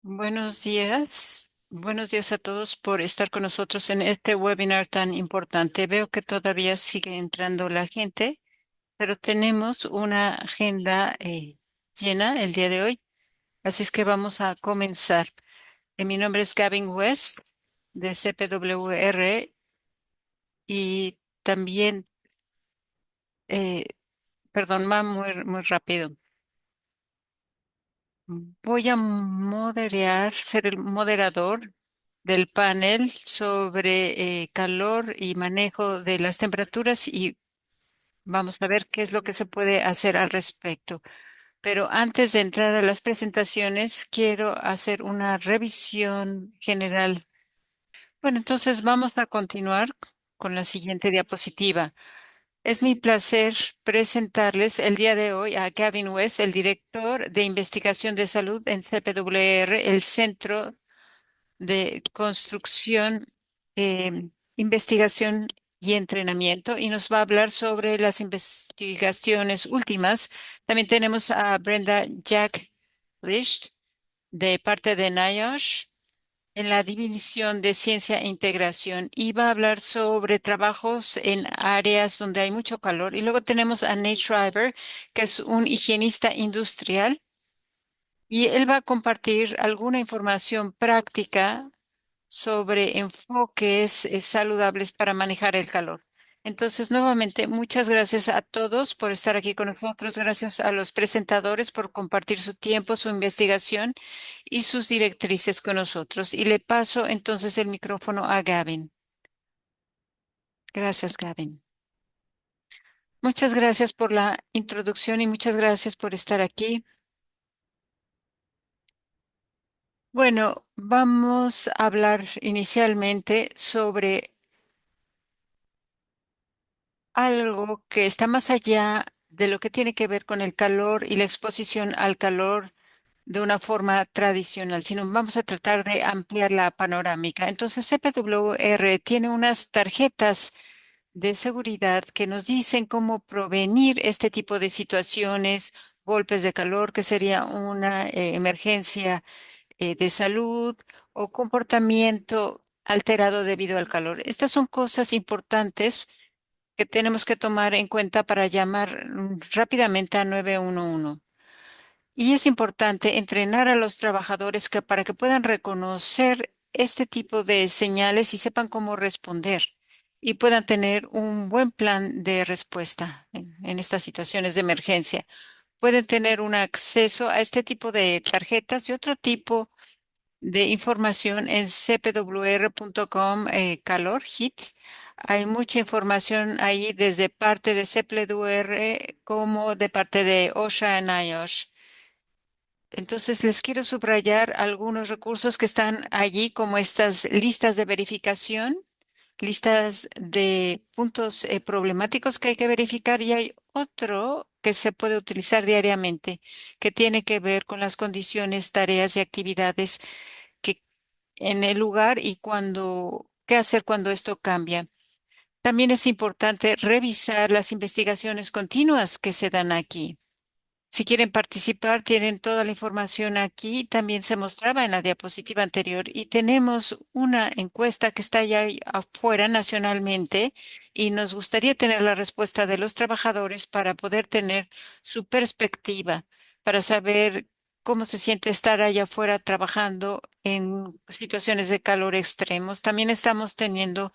Buenos días. Buenos días a todos por estar con nosotros en este webinar tan importante. Veo que todavía sigue entrando la gente, pero tenemos una agenda llena el día de hoy, así es que vamos a comenzar. Mi nombre es Gavin West de CPWR y también, eh, perdón, va muy rápido. Voy a ser el moderador del panel sobre calor y manejo de las temperaturas y vamos a ver qué es lo que se puede hacer al respecto. Pero antes de entrar a las presentaciones, quiero hacer una revisión general. Bueno, entonces vamos a continuar con la siguiente diapositiva. Es mi placer presentarles el día de hoy a Gavin West, el director de investigación de salud en CPWR, el Centro de Construcción, Investigación y Entrenamiento, y nos va a hablar sobre las investigaciones últimas. También tenemos a Brenda Jack Licht de parte de NIOSH en la División de Ciencia e Integración y va a hablar sobre trabajos en áreas donde hay mucho calor. Y luego tenemos a Nate Shriver, que es un higienista industrial, y él va a compartir alguna información práctica sobre enfoques saludables para manejar el calor. Entonces, nuevamente, muchas gracias a todos por estar aquí con nosotros. Gracias a los presentadores por compartir su tiempo, su investigación y sus directrices con nosotros. Y le paso entonces el micrófono a Gavin. Gracias, Gavin. Muchas gracias por la introducción y muchas gracias por estar aquí. Bueno, vamos a hablar inicialmente sobre algo que está más allá de lo que tiene que ver con el calor y la exposición al calor de una forma tradicional, sino vamos a tratar de ampliar la panorámica. Entonces, CPWR tiene unas tarjetas de seguridad que nos dicen cómo prevenir este tipo de situaciones, golpes de calor, que sería una emergencia de salud o comportamiento alterado debido al calor. Estas son cosas importantes que tenemos que tomar en cuenta para llamar rápidamente a 911. Y es importante entrenar a los trabajadores para que puedan reconocer este tipo de señales y sepan cómo responder y puedan tener un buen plan de respuesta en estas situaciones de emergencia. Pueden tener un acceso a este tipo de tarjetas y otro tipo de información en cpwr.com, calor hits. Hay mucha información ahí desde parte de CPWR como de parte de OSHA y NIOSH. Entonces, les quiero subrayar algunos recursos que están allí, como estas listas de verificación, listas de puntos problemáticos que hay que verificar, y hay otro que se puede utilizar diariamente, que tiene que ver con las condiciones, tareas y actividades que en el lugar y qué hacer cuando esto cambia. También es importante revisar las investigaciones continuas que se dan aquí. Si quieren participar, tienen toda la información aquí. También se mostraba en la diapositiva anterior y tenemos una encuesta que está ya ahí afuera nacionalmente y nos gustaría tener la respuesta de los trabajadores para poder tener su perspectiva, para saber cómo se siente estar allá afuera trabajando en situaciones de calor extremos. También estamos teniendo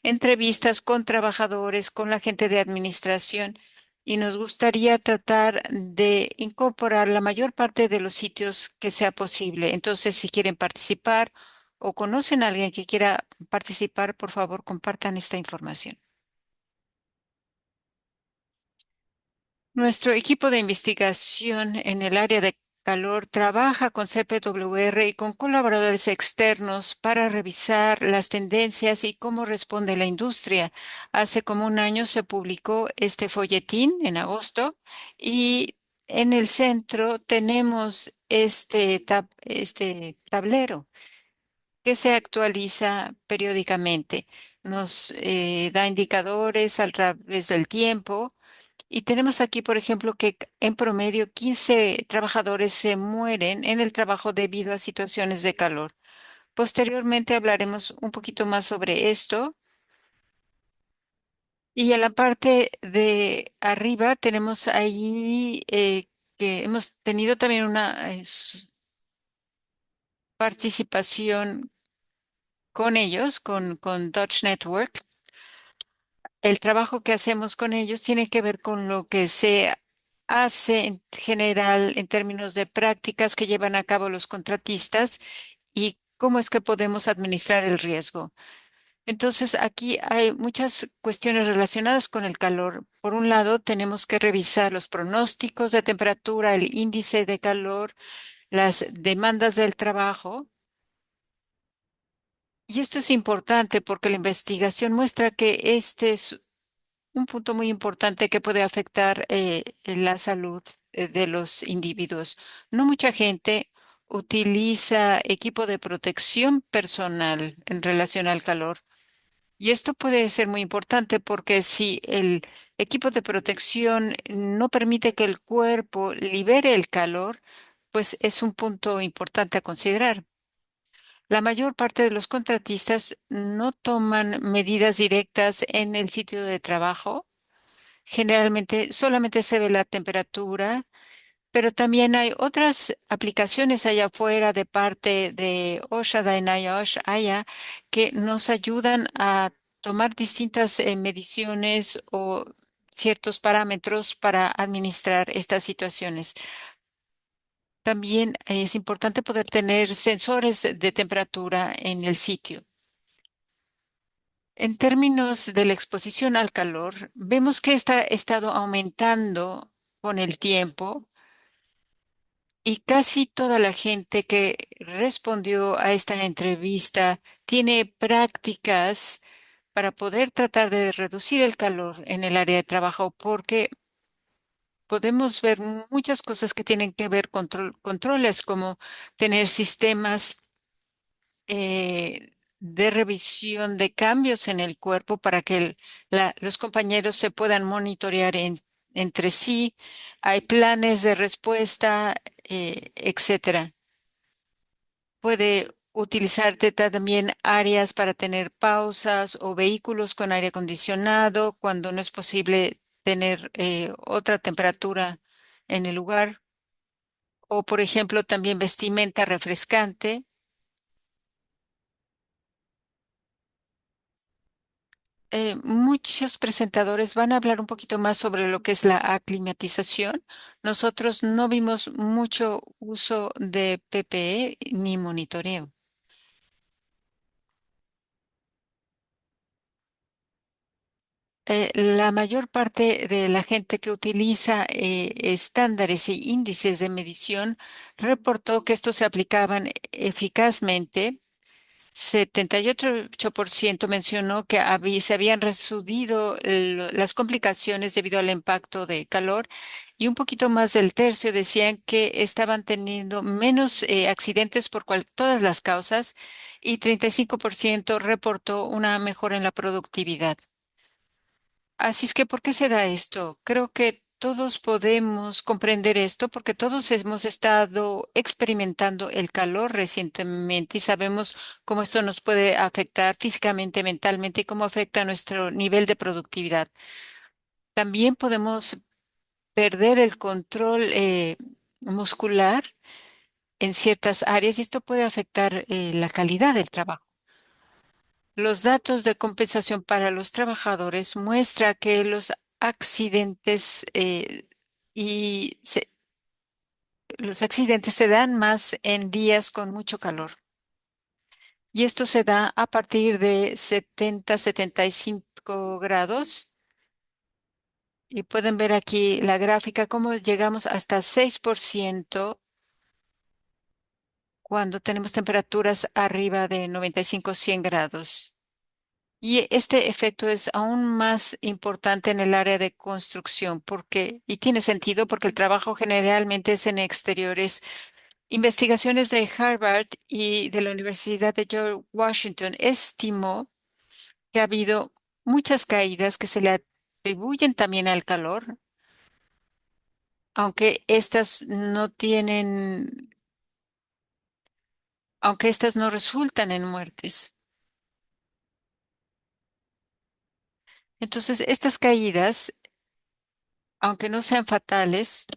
entrevistas con trabajadores, con la gente de administración, y nos gustaría tratar de incorporar la mayor parte de los sitios que sea posible. Entonces, si quieren participar o conocen a alguien que quiera participar, por favor, compartan esta información. Nuestro equipo de investigación en el área de calor trabaja con CPWR y con colaboradores externos para revisar las tendencias y cómo responde la industria. Hace como un año se publicó este folletín en agosto y en el centro tenemos este tablero que se actualiza periódicamente. Nos da indicadores a través del tiempo Y tenemos aquí, por ejemplo, que en promedio 15 trabajadores se mueren en el trabajo debido a situaciones de calor. Posteriormente hablaremos un poquito más sobre esto. Y en la parte de arriba tenemos ahí que hemos tenido también una participación con ellos, con Dutch Network. El trabajo que hacemos con ellos tiene que ver con lo que se hace en general en términos de prácticas que llevan a cabo los contratistas y cómo es que podemos administrar el riesgo. Entonces, aquí hay muchas cuestiones relacionadas con el calor. Por un lado, tenemos que revisar los pronósticos de temperatura, el índice de calor, las demandas del trabajo. Y esto es importante porque la investigación muestra que este es un punto muy importante que puede afectar la salud de los individuos. No mucha gente utiliza equipo de protección personal en relación al calor. Y esto puede ser muy importante porque si el equipo de protección no permite que el cuerpo libere el calor, pues es un punto importante a considerar. La mayor parte de los contratistas no toman medidas directas en el sitio de trabajo. Generalmente solamente se ve la temperatura, pero también hay otras aplicaciones allá afuera de parte de OSHA, y NIOSH, AYA, que nos ayudan a tomar distintas mediciones o ciertos parámetros para administrar estas situaciones. También es importante poder tener sensores de temperatura en el sitio. En términos de la exposición al calor, vemos que esta ha estado aumentando con el tiempo. Y casi toda la gente que respondió a esta entrevista tiene prácticas para poder tratar de reducir el calor en el área de trabajo, porque podemos ver muchas cosas que tienen que ver con controles, como tener sistemas de revisión de cambios en el cuerpo para que los compañeros se puedan monitorear entre sí. Hay planes de respuesta, etcétera. Puede utilizarte también áreas para tener pausas o vehículos con aire acondicionado cuando no es posible tener otra temperatura en el lugar. O, por ejemplo, también vestimenta refrescante. Muchos presentadores van a hablar un poquito más sobre lo que es la aclimatización. Nosotros no vimos mucho uso de PPE ni monitoreo. La mayor parte de la gente que utiliza estándares e índices de medición reportó que estos se aplicaban eficazmente. 78% mencionó que se habían reducido las complicaciones debido al impacto de calor y un poquito más del tercio decían que estaban teniendo menos accidentes por todas las causas y 35% reportó una mejora en la productividad. Así es que, ¿por qué se da esto? Creo que todos podemos comprender esto porque todos hemos estado experimentando el calor recientemente y sabemos cómo esto nos puede afectar físicamente, mentalmente y cómo afecta nuestro nivel de productividad. También podemos perder el control muscular en ciertas áreas y esto puede afectar la calidad del trabajo. Los datos de compensación para los trabajadores muestra que los accidentes los accidentes se dan más en días con mucho calor. Y esto se da a partir de 70, 75 grados. Y pueden ver aquí la gráfica, cómo llegamos hasta 6% cuando tenemos temperaturas arriba de 95, 100 grados. Y este efecto es aún más importante en el área de construcción y tiene sentido porque el trabajo generalmente es en exteriores. Investigaciones de Harvard y de la Universidad de George Washington estimó que ha habido muchas caídas que se le atribuyen también al calor. aunque estas no tienen, aunque estas no resultan en muertes. Entonces, estas caídas, aunque no sean fatales,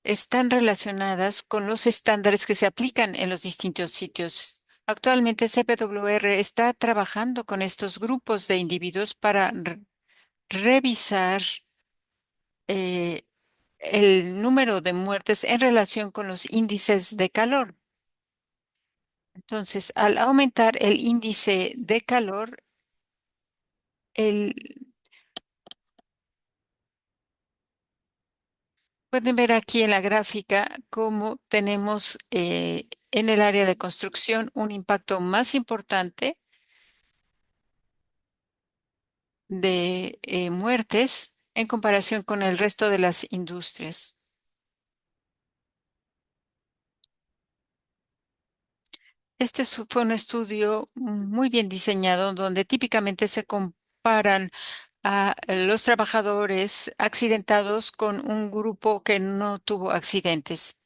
están relacionadas con los estándares que se aplican en los distintos sitios. Actualmente, CPWR está trabajando con estos grupos de individuos para revisar eh, el número de muertes en relación con los índices de calor. Entonces, al aumentar el índice de calor, el, pueden ver aquí en la gráfica cómo tenemos en el área de construcción un impacto más importante de muertes en comparación con el resto de las industrias. Fue un estudio muy bien diseñado donde típicamente se comparan a los trabajadores accidentados con un grupo que no tuvo accidentes.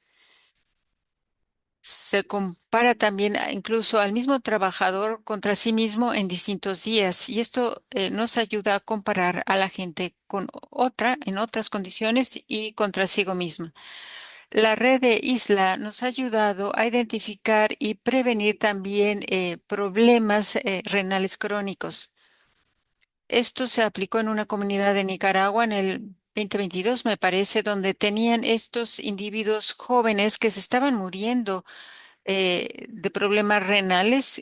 Se compara también incluso al mismo trabajador contra sí mismo en distintos días y esto nos ayuda a comparar a la gente con otra en otras condiciones y contra sí misma. La red de Isla nos ha ayudado a identificar y prevenir también problemas renales crónicos. Esto se aplicó en una comunidad de Nicaragua en el 2022, me parece, donde tenían estos individuos jóvenes que se estaban muriendo de problemas renales,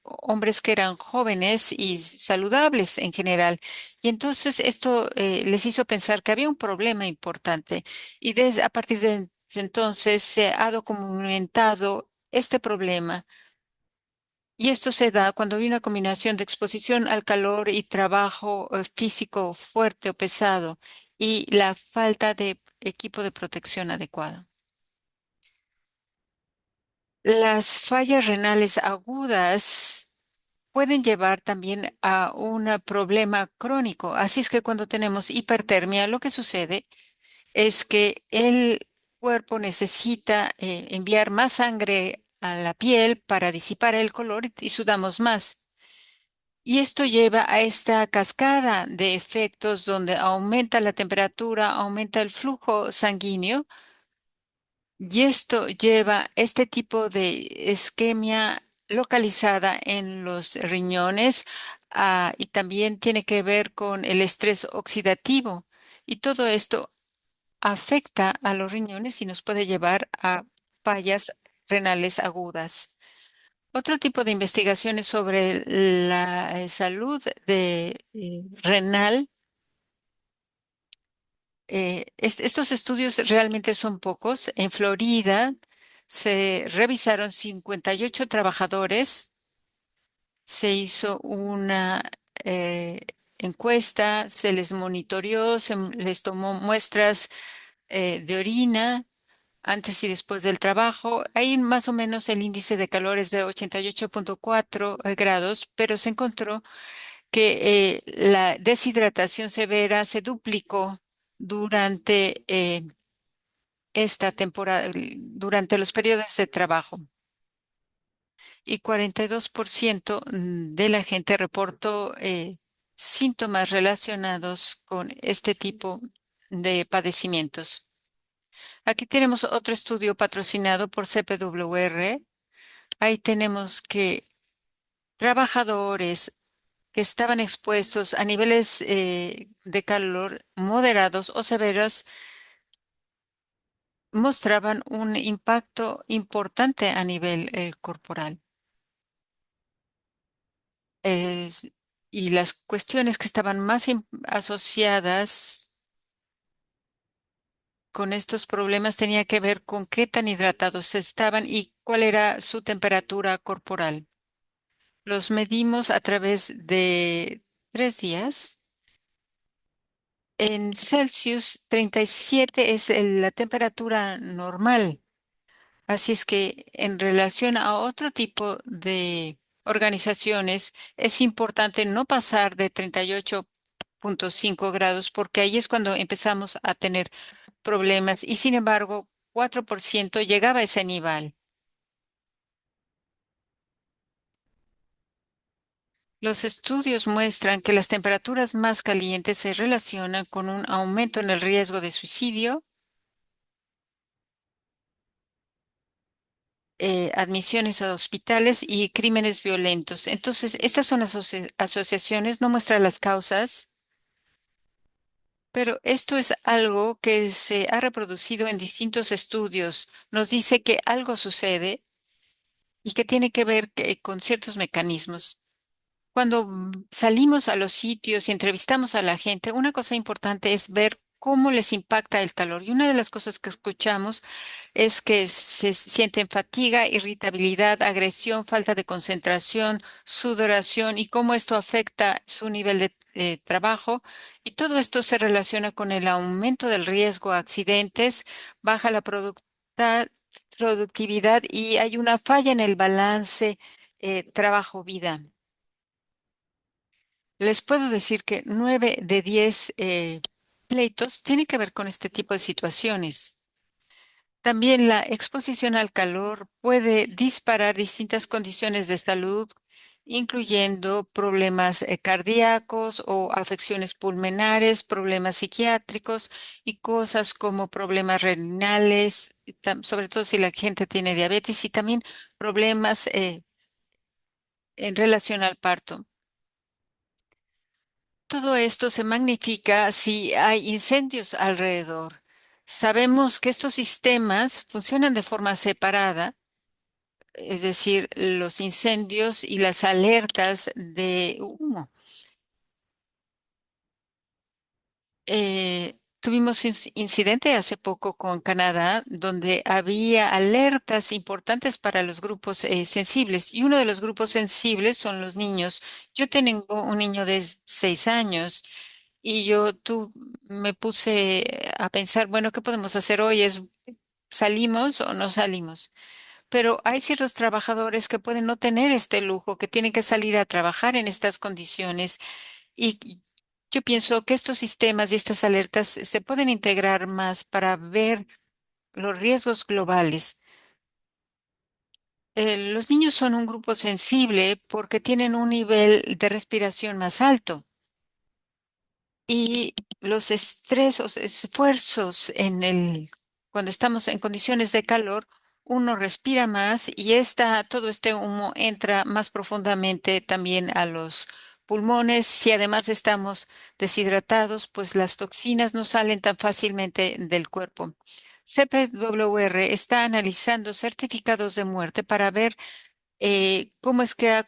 hombres que eran jóvenes y saludables en general. Y entonces esto les hizo pensar que había un problema importante. Y a partir de entonces se ha documentado este problema. Y esto se da cuando hay una combinación de exposición al calor y trabajo físico fuerte o pesado y la falta de equipo de protección adecuado. Las fallas renales agudas pueden llevar también a un problema crónico. Así es que cuando tenemos hipertermia, lo que sucede es que el cuerpo necesita enviar más sangre a la piel para disipar el color y sudamos más. Y esto lleva a esta cascada de efectos donde aumenta la temperatura, aumenta el flujo sanguíneo y esto lleva este tipo de isquemia localizada en los riñones, y también tiene que ver con el estrés oxidativo. Y todo esto afecta a los riñones y nos puede llevar a fallas renales agudas. Otro tipo de investigaciones sobre la salud renal. Estos estudios realmente son pocos. En Florida se revisaron 58 trabajadores, se hizo una eh, encuesta, se les monitoreó, les tomó muestras de orina antes y después del trabajo. Ahí más o menos el índice de calor es de 88,4 grados, pero se encontró que la deshidratación severa se duplicó durante esta temporada, durante los periodos de trabajo. Y 42% de la gente reportó síntomas relacionados con este tipo de padecimientos. Aquí tenemos otro estudio patrocinado por CPWR. Ahí tenemos que trabajadores que estaban expuestos a niveles de calor moderados o severos mostraban un impacto importante a nivel corporal. Es- y las cuestiones que estaban más asociadas con estos problemas tenía que ver con qué tan hidratados estaban y cuál era su temperatura corporal. Los medimos a través de 3 días. En Celsius, 37 es la temperatura normal. Así es que en relación a otro tipo de organizaciones, es importante no pasar de 38,5 grados porque ahí es cuando empezamos a tener problemas y sin embargo 4% llegaba a ese nivel. Los estudios muestran que las temperaturas más calientes se relacionan con un aumento en el riesgo de suicidio, admisiones a hospitales y crímenes violentos. Entonces, estas son asociaciones, no muestran las causas, pero esto es algo que se ha reproducido en distintos estudios. Nos dice que algo sucede y que tiene que ver con ciertos mecanismos. Cuando salimos a los sitios y entrevistamos a la gente, una cosa importante es ver cómo les impacta el calor. Y una de las cosas que escuchamos es que se sienten fatiga, irritabilidad, agresión, falta de concentración, sudoración y cómo esto afecta su nivel de trabajo. Y todo esto se relaciona con el aumento del riesgo a accidentes, baja la productividad y hay una falla en el balance trabajo-vida. Les puedo decir que 9 de 10 pleitos tienen que ver con este tipo de situaciones. También la exposición al calor puede disparar distintas condiciones de salud, incluyendo problemas cardíacos o afecciones pulmonares, problemas psiquiátricos y cosas como problemas renales, y sobre todo si la gente tiene diabetes y también problemas en relación al parto. Todo esto se magnifica si hay incendios alrededor. Sabemos que estos sistemas funcionan de forma separada, es decir, los incendios y las alertas de humo. Tuvimos un incidente hace poco con Canadá, donde había alertas importantes para los grupos sensibles, y uno de los grupos sensibles son los niños. Yo tengo un niño de 6 años y me puse a pensar, bueno, ¿qué podemos hacer hoy? ¿Salimos o no salimos? Pero hay ciertos trabajadores que pueden no tener este lujo, que tienen que salir a trabajar en estas condiciones y yo pienso que estos sistemas y estas alertas se pueden integrar más para ver los riesgos globales. Los niños son un grupo sensible porque tienen un nivel de respiración más alto. Y los esfuerzos cuando estamos en condiciones de calor, uno respira más y todo este humo entra más profundamente también a los pulmones. Si además estamos deshidratados, pues las toxinas no salen tan fácilmente del cuerpo. CPWR está analizando certificados de muerte para ver cómo es que ha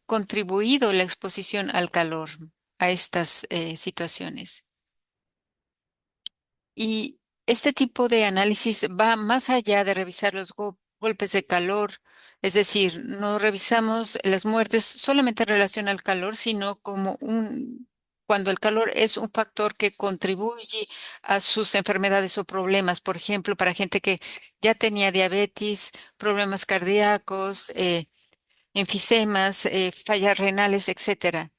contribuido la exposición al calor a estas situaciones. Y este tipo de análisis va más allá de revisar los golpes de calor, es decir, no revisamos las muertes solamente en relación al calor, sino cuando el calor es un factor que contribuye a sus enfermedades o problemas, por ejemplo, para gente que ya tenía diabetes, problemas cardíacos, enfisemas, fallas renales, etcétera.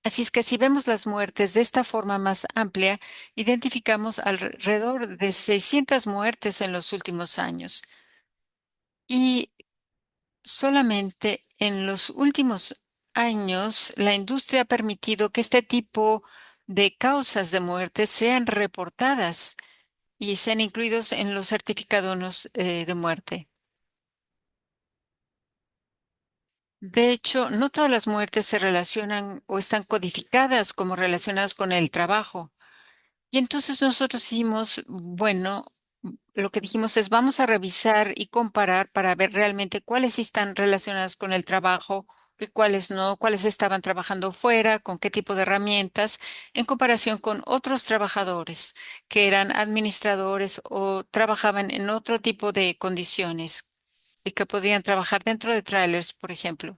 Así es que si vemos las muertes de esta forma más amplia, identificamos alrededor de 600 muertes en los últimos años. Y solamente en los últimos años, la industria ha permitido que este tipo de causas de muerte sean reportadas y sean incluidos en los certificados de muerte. De hecho, no todas las muertes se relacionan o están codificadas como relacionadas con el trabajo. Y entonces nosotros hicimos, bueno, lo que dijimos es vamos a revisar y comparar para ver realmente cuáles sí están relacionadas con el trabajo y cuáles no, cuáles estaban trabajando fuera, con qué tipo de herramientas, en comparación con otros trabajadores que eran administradores o trabajaban en otro tipo de condiciones y que podían trabajar dentro de trailers, por ejemplo.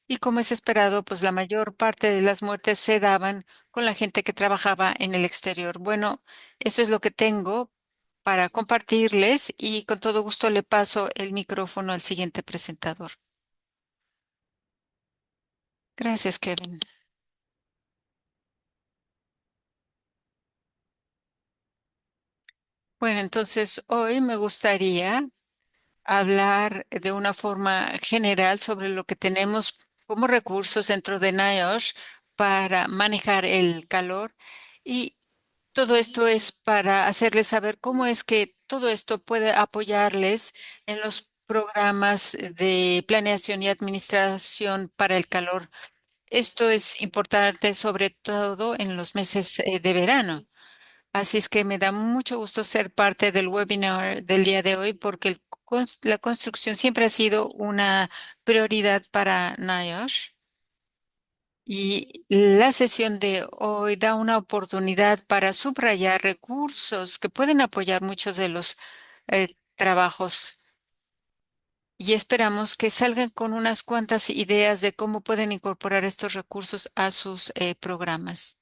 Y como es esperado, pues la mayor parte de las muertes se daban con la gente que trabajaba en el exterior. Bueno, eso es lo que tengo para compartirles y con todo gusto le paso el micrófono al siguiente presentador. Gracias, Kevin. Bueno, entonces hoy me gustaría hablar de una forma general sobre lo que tenemos como recursos dentro de NIOSH para manejar el calor. Y todo esto es para hacerles saber cómo es que todo esto puede apoyarles en los programas de planeación y administración para el calor. Esto es importante sobre todo en los meses de verano. Así es que me da mucho gusto ser parte del webinar del día de hoy porque la construcción siempre ha sido una prioridad para NIOSH y la sesión de hoy da una oportunidad para subrayar recursos que pueden apoyar muchos de los trabajos y esperamos que salgan con unas cuantas ideas de cómo pueden incorporar estos recursos a sus programas.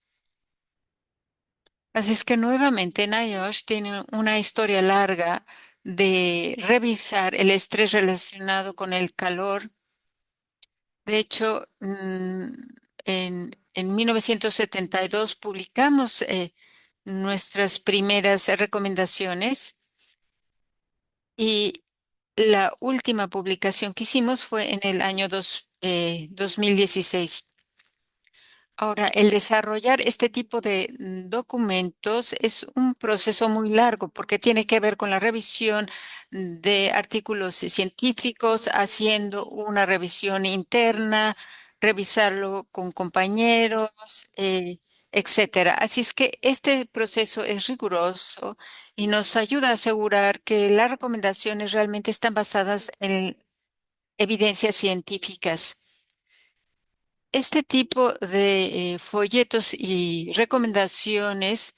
Así es que nuevamente NIOSH tiene una historia larga de revisar el estrés relacionado con el calor. De hecho, en 1972 publicamos nuestras primeras recomendaciones y la última publicación que hicimos fue en el año 2016. Ahora, el desarrollar este tipo de documentos es un proceso muy largo porque tiene que ver con la revisión de artículos científicos, haciendo una revisión interna, revisarlo con compañeros, etcétera. Así es que este proceso es riguroso y nos ayuda a asegurar que las recomendaciones realmente están basadas en evidencias científicas. Este tipo de folletos y recomendaciones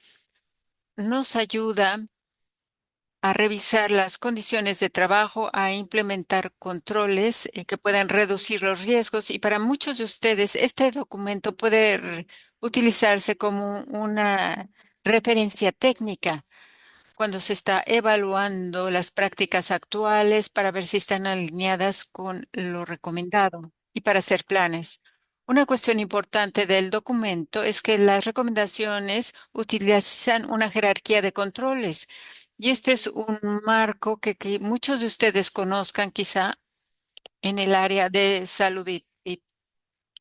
nos ayuda a revisar las condiciones de trabajo, a implementar controles que puedan reducir los riesgos y para muchos de ustedes este documento puede utilizarse como una referencia técnica cuando se está evaluando las prácticas actuales para ver si están alineadas con lo recomendado y para hacer planes. Una cuestión importante del documento es que las recomendaciones utilizan una jerarquía de controles y este es un marco que muchos de ustedes conozcan quizá en el área de salud y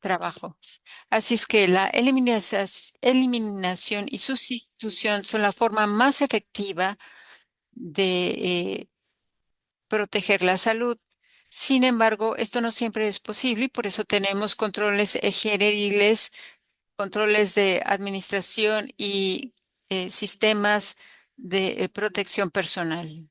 trabajo. Así es que la eliminación y sustitución son la forma más efectiva de proteger la salud. Sin embargo, esto no siempre es posible y por eso tenemos controles geriles, controles de administración y sistemas de protección personal.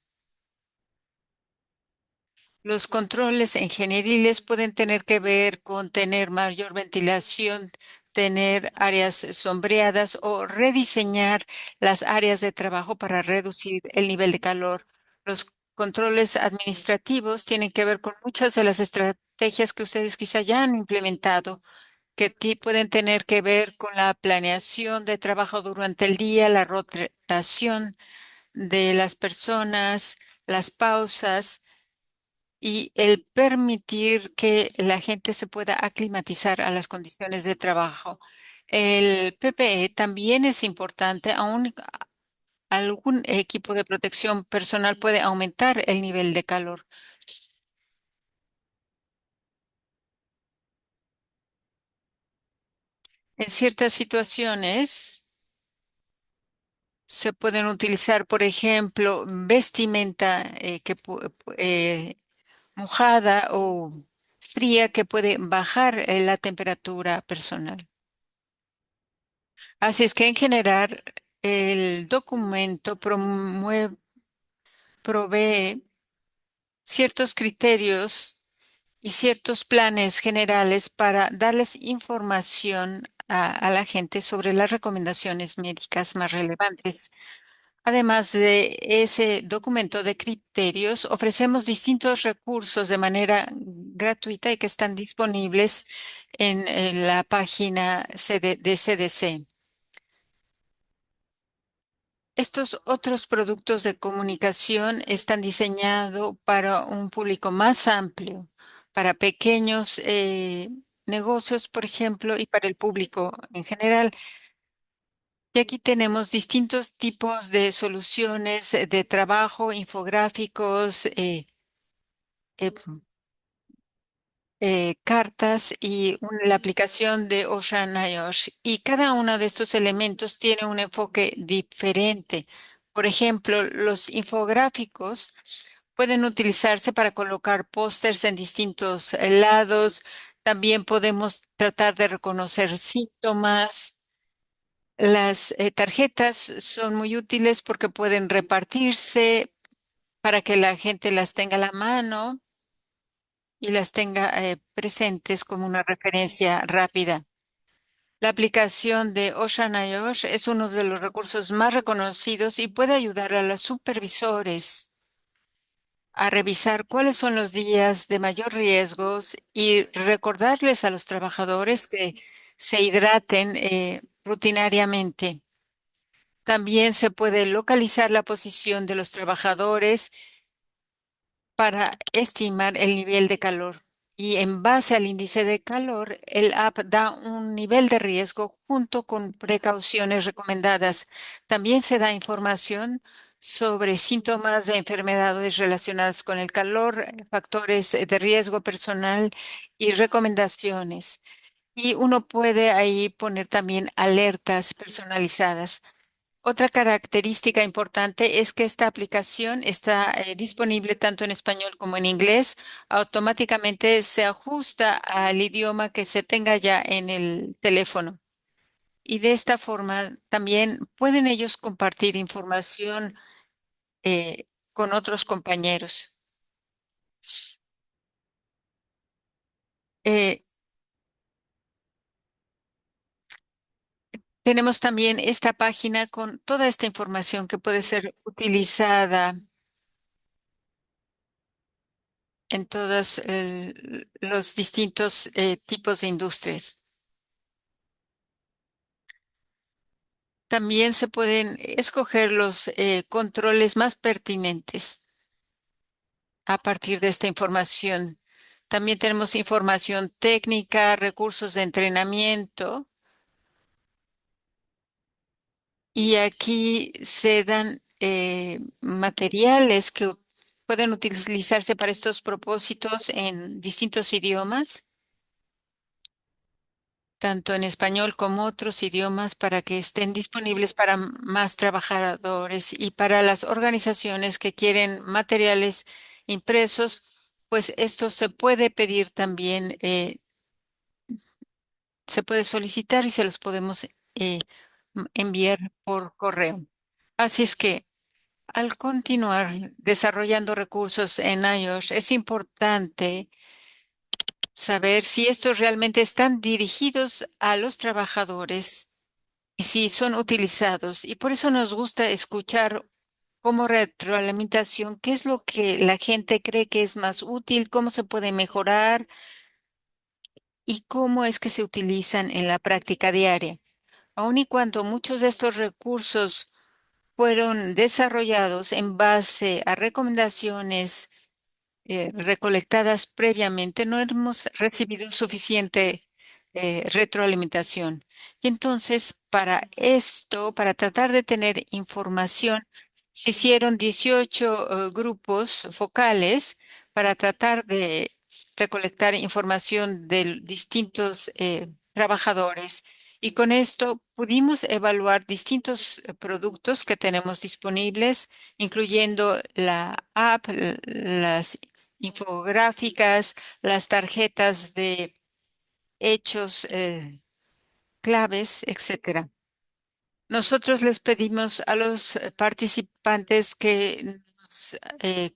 Los controles ingenieriles pueden tener que ver con tener mayor ventilación, tener áreas sombreadas o rediseñar las áreas de trabajo para reducir el nivel de calor. Los controles administrativos tienen que ver con muchas de las estrategias que ustedes quizá ya han implementado, que pueden tener que ver con la planeación de trabajo durante el día, la rotación de las personas, las pausas y el permitir que la gente se pueda aclimatizar a las condiciones de trabajo. El PPE también es importante, aún algún equipo de protección personal puede aumentar el nivel de calor. En ciertas situaciones se pueden utilizar, por ejemplo, vestimenta mojada o fría que puede bajar la temperatura personal. Así es que en general el documento provee ciertos criterios y ciertos planes generales para darles información a la gente sobre las recomendaciones médicas más relevantes. Además de ese documento de criterios, ofrecemos distintos recursos de manera gratuita y que están disponibles en la página de CDC. Estos otros productos de comunicación están diseñados para un público más amplio, para pequeños negocios, por ejemplo, y para el público en general. Y aquí tenemos distintos tipos de soluciones de trabajo, infográficos, eh, cartas y la aplicación de Ocean iOS. Y cada uno de estos elementos tiene un enfoque diferente. Por ejemplo, los infográficos pueden utilizarse para colocar pósters en distintos lados. También podemos tratar de reconocer síntomas. Las tarjetas son muy útiles porque pueden repartirse para que la gente las tenga a la mano y las tenga presentes como una referencia rápida. La aplicación de Ocean iOS es uno de los recursos más reconocidos y puede ayudar a los supervisores a revisar cuáles son los días de mayor riesgos y recordarles a los trabajadores que se hidraten rutinariamente. También se puede localizar la posición de los trabajadores para estimar el nivel de calor. Y en base al índice de calor, el app da un nivel de riesgo junto con precauciones recomendadas. También se da información sobre síntomas de enfermedades relacionadas con el calor, factores de riesgo personal y recomendaciones. Y uno puede ahí poner también alertas personalizadas. Otra característica importante es que esta aplicación está disponible tanto en español como en inglés. Automáticamente se ajusta al idioma que se tenga ya en el teléfono. Y de esta forma también pueden ellos compartir información con otros compañeros. Eh, Tenemos también esta página con toda esta información que puede ser utilizada en todos los distintos tipos de industrias. También se pueden escoger los controles más pertinentes a partir de esta información. También tenemos información técnica, recursos de entrenamiento y aquí se dan materiales que pueden utilizarse para estos propósitos en distintos idiomas, tanto en español como otros idiomas, para que estén disponibles para más trabajadores y para las organizaciones que quieren materiales impresos, pues esto se puede pedir también, se puede solicitar y se los podemos enviar por correo. Así es que al continuar desarrollando recursos en iOS, es importante saber si estos realmente están dirigidos a los trabajadores y si son utilizados. Y por eso nos gusta escuchar como retroalimentación qué es lo que la gente cree que es más útil, cómo se puede mejorar y cómo es que se utilizan en la práctica diaria. Aun y cuando muchos de estos recursos fueron desarrollados en base a recomendaciones recolectadas previamente, no hemos recibido suficiente retroalimentación. Y entonces, para esto, para tratar de tener información, se hicieron 18 grupos focales para tratar de recolectar información de distintos trabajadores. Y con esto pudimos evaluar distintos productos que tenemos disponibles, incluyendo la app, las infográficas, las tarjetas de hechos claves, etcétera. Nosotros les pedimos a los participantes que nos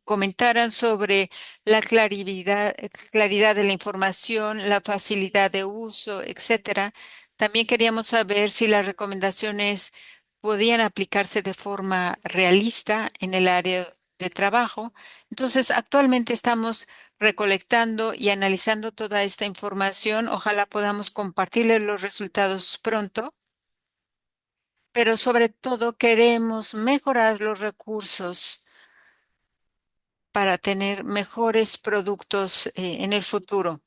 comentaran sobre la claridad de la información, la facilidad de uso, etcétera. También queríamos saber si las recomendaciones podían aplicarse de forma realista en el área de trabajo. Entonces, actualmente estamos recolectando y analizando toda esta información. Ojalá podamos compartirles los resultados pronto, pero sobre todo queremos mejorar los recursos para tener mejores productos en el futuro.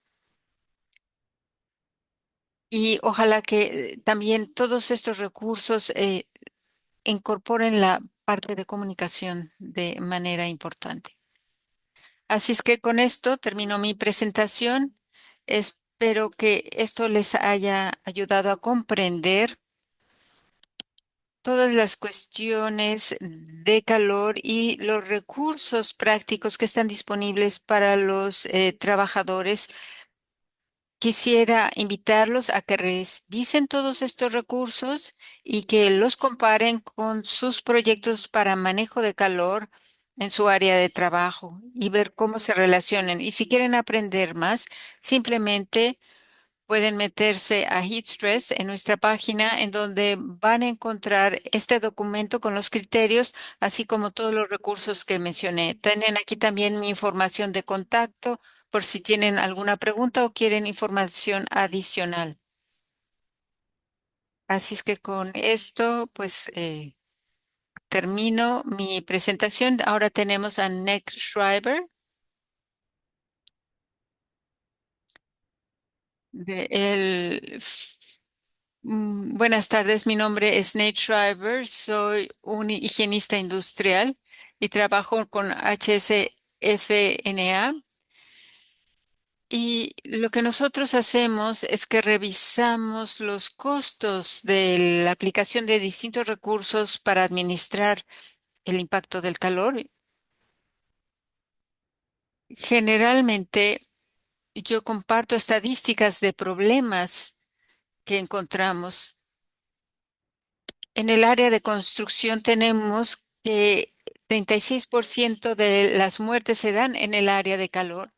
y ojalá que también todos estos recursos incorporen la parte de comunicación de manera importante. Así es que con esto termino mi presentación. Espero que esto les haya ayudado a comprender todas las cuestiones de calor y los recursos prácticos que están disponibles para los trabajadores. Quisiera invitarlos a que revisen todos estos recursos y que los comparen con sus proyectos para manejo de calor en su área de trabajo y ver cómo se relacionan. Y si quieren aprender más, simplemente pueden meterse a Heat Stress en nuestra página, en donde van a encontrar este documento con los criterios, así como todos los recursos que mencioné. Tienen aquí también mi información de contacto por si tienen alguna pregunta o quieren información adicional. Así es que con esto, pues termino mi presentación. Ahora tenemos a Nick Schreiber. De el Buenas tardes, mi nombre es Nate Schreiber, soy un higienista industrial y trabajo con HSFNA. Y lo que nosotros hacemos es que revisamos los costos de la aplicación de distintos recursos para administrar el impacto del calor. Generalmente yo comparto estadísticas de problemas que encontramos. En el área de construcción tenemos que 36% de las muertes se dan en el área de calor.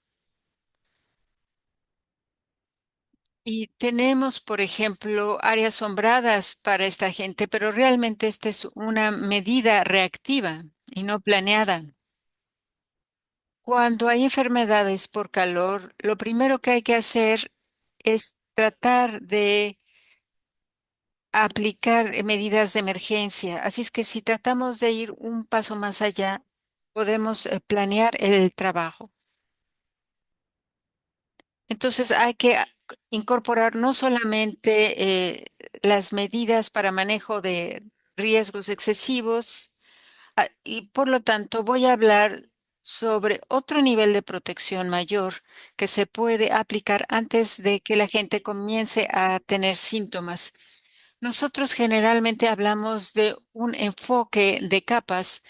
Y tenemos, por ejemplo, áreas sombradas para esta gente, pero realmente esta es una medida reactiva y no planeada. Cuando hay enfermedades por calor, lo primero que hay que hacer es tratar de aplicar medidas de emergencia. Así es que si tratamos de ir un paso más allá, podemos planear el trabajo. Entonces hay que incorporar no solamente las medidas para manejo de riesgos excesivos, y por lo tanto voy a hablar sobre otro nivel de protección mayor que se puede aplicar antes de que la gente comience a tener síntomas. Nosotros generalmente hablamos de un enfoque de capas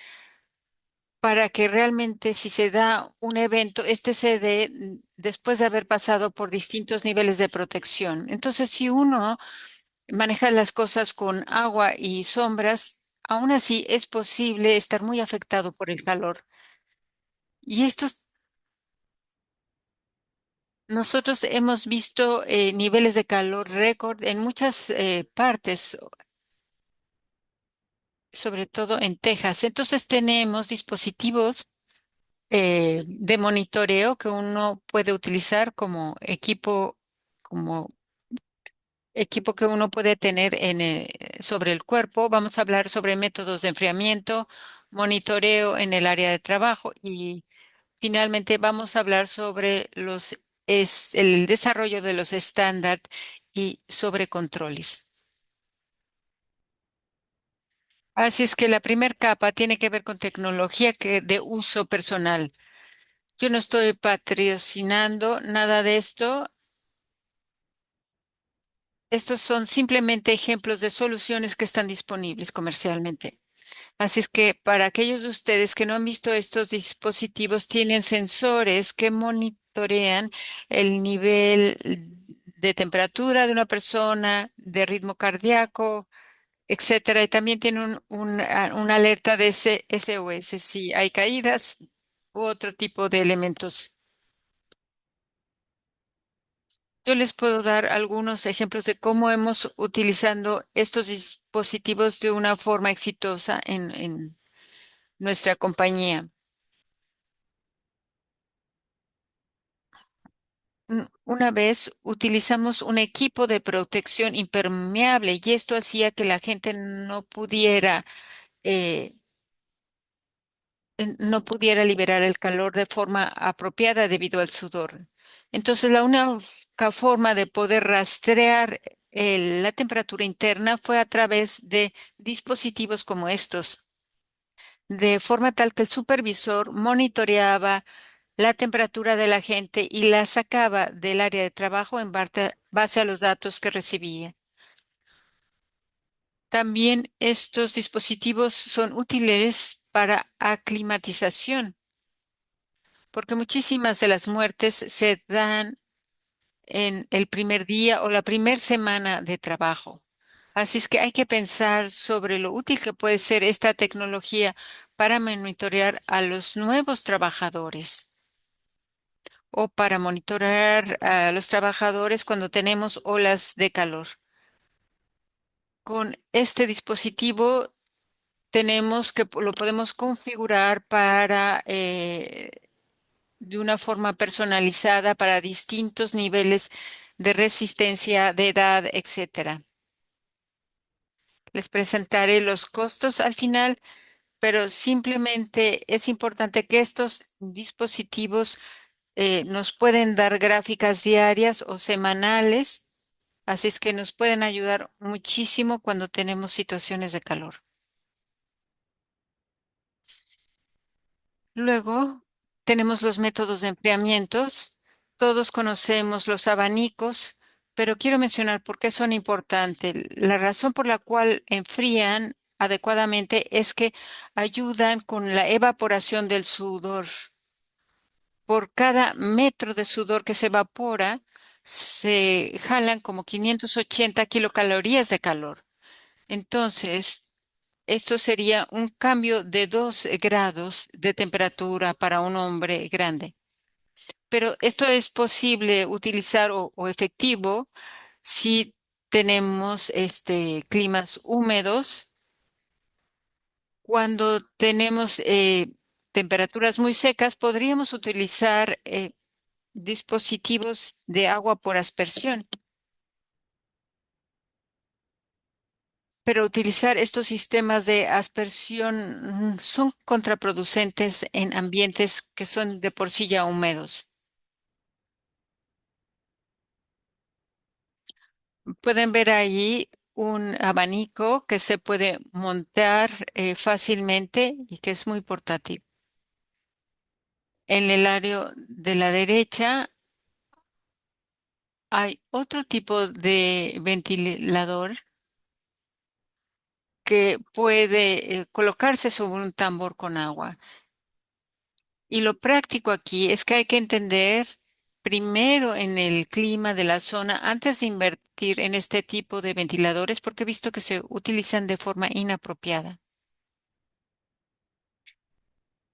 para que realmente si se da un evento, este se dé después de haber pasado por distintos niveles de protección. Entonces, si uno maneja las cosas con agua y sombras, aún así es posible estar muy afectado por el calor. Y nosotros hemos visto niveles de calor récord en muchas partes, sobre todo en Texas. Entonces tenemos dispositivos de monitoreo que uno puede utilizar como equipo que uno puede tener sobre el cuerpo. Vamos a hablar sobre métodos de enfriamiento, monitoreo en el área de trabajo y finalmente vamos a hablar sobre el desarrollo de los estándares y sobre controles. Así es que la primera capa tiene que ver con tecnología de uso personal. Yo no estoy patrocinando nada de esto. Estos son simplemente ejemplos de soluciones que están disponibles comercialmente. Así es que para aquellos de ustedes que no han visto estos dispositivos, tienen sensores que monitorean el nivel de temperatura de una persona, de ritmo cardíaco, etcétera. Y también tiene una alerta de SOS si hay caídas u otro tipo de elementos. Yo les puedo dar algunos ejemplos de cómo hemos utilizando estos dispositivos de una forma exitosa en nuestra compañía. Una vez utilizamos un equipo de protección impermeable y esto hacía que la gente eh, no pudiera liberar el calor de forma apropiada debido al sudor. Entonces, la única forma de poder rastrear la temperatura interna fue a través de dispositivos como estos, de forma tal que el supervisor monitoreaba la temperatura de la gente y la sacaba del área de trabajo en base a los datos que recibía. También estos dispositivos son útiles para aclimatización, porque muchísimas de las muertes se dan en el primer día o la primera semana de trabajo. Así es que hay que pensar sobre lo útil que puede ser esta tecnología para monitorear a los nuevos trabajadores o para monitorear a los trabajadores cuando tenemos olas de calor. Con este dispositivo tenemos que lo podemos configurar para de una forma personalizada para distintos niveles de resistencia, de edad, etcétera. Les presentaré los costos al final, pero simplemente es importante que estos dispositivos nos pueden dar gráficas diarias o semanales, así es que nos pueden ayudar muchísimo cuando tenemos situaciones de calor. Luego tenemos los métodos de enfriamientos. Todos conocemos los abanicos, pero quiero mencionar por qué son importantes. La razón por la cual enfrían adecuadamente es que ayudan con la evaporación del sudor. Por cada metro de sudor que se evapora, se jalan como 580 kilocalorías de calor. Entonces, esto sería un cambio de 2 grados de temperatura para un hombre grande. Pero esto es posible utilizar o efectivo si tenemos climas húmedos. Cuando tenemos temperaturas muy secas, podríamos utilizar dispositivos de agua por aspersión. Pero utilizar estos sistemas de aspersión son contraproducentes en ambientes que son de por sí ya húmedos. Pueden ver ahí un abanico que se puede montar fácilmente y que es muy portátil. En el área de la derecha hay otro tipo de ventilador que puede colocarse sobre un tambor con agua. Y lo práctico aquí es que hay que entender primero en el clima de la zona antes de invertir en este tipo de ventiladores, porque he visto que se utilizan de forma inapropiada.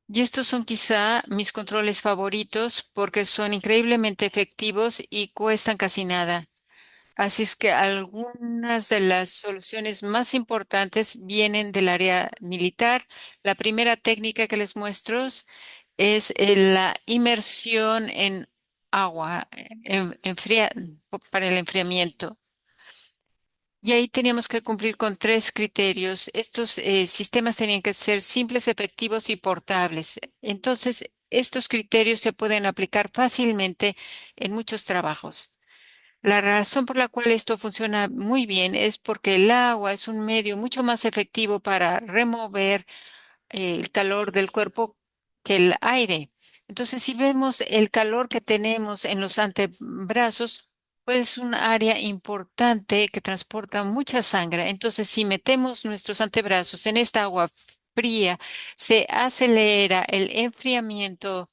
Y estos son quizá mis controles favoritos porque son increíblemente efectivos y cuestan casi nada. Así es que algunas de las soluciones más importantes vienen del área militar. La primera técnica que les muestro es la inmersión en agua para el enfriamiento. Y ahí teníamos que cumplir con 3 criterios. Estos sistemas tenían que ser simples, efectivos y portables. Entonces, estos criterios se pueden aplicar fácilmente en muchos trabajos. La razón por la cual esto funciona muy bien es porque el agua es un medio mucho más efectivo para remover el calor del cuerpo que el aire. Entonces, si vemos el calor que tenemos en los antebrazos, pues es un área importante que transporta mucha sangre. Entonces, si metemos nuestros antebrazos en esta agua fría, se acelera el enfriamiento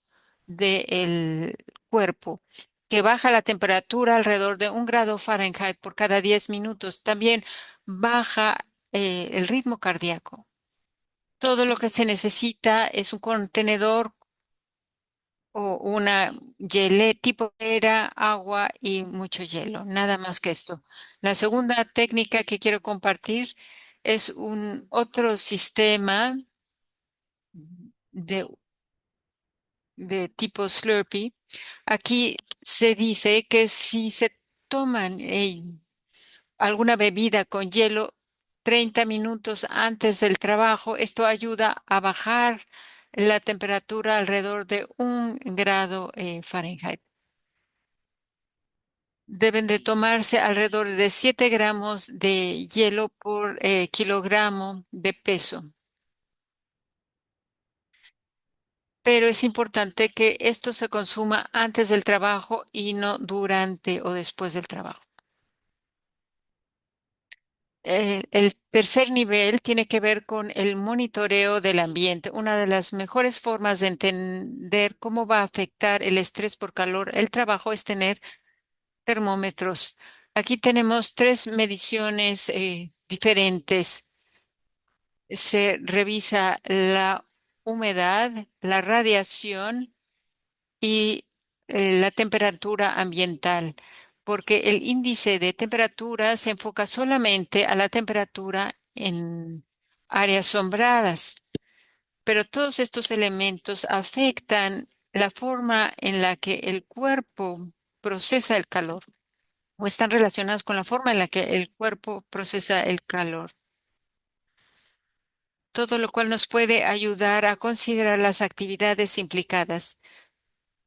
del cuerpo, que baja la temperatura alrededor de 1 grado Fahrenheit por cada 10 minutos. También baja el ritmo cardíaco. Todo lo que se necesita es un contenedor o una tipo era agua y mucho hielo, nada más que esto. La segunda técnica que quiero compartir es un otro sistema de, de tipo Slurpee. Aquí se dice que si se toman alguna bebida con hielo 30 minutos antes del trabajo. Esto ayuda a bajar la temperatura alrededor de 1 grado Fahrenheit. Deben de tomarse alrededor de 7 gramos de hielo por kilogramo de peso. Pero es importante que esto se consuma antes del trabajo y no durante o después del trabajo. El tercer nivel tiene que ver con el monitoreo del ambiente. Una de las mejores formas de entender cómo va a afectar el estrés por calor el trabajo es tener termómetros. Aquí tenemos tres mediciones diferentes. Se revisa la humedad, la radiación y la temperatura ambiental, porque el índice de temperatura se enfoca solamente a la temperatura en áreas sombradas, pero todos estos elementos afectan la forma en la que el cuerpo procesa el calor o están relacionados con la forma en la que el cuerpo procesa el calor. Todo lo cual nos puede ayudar a considerar las actividades implicadas.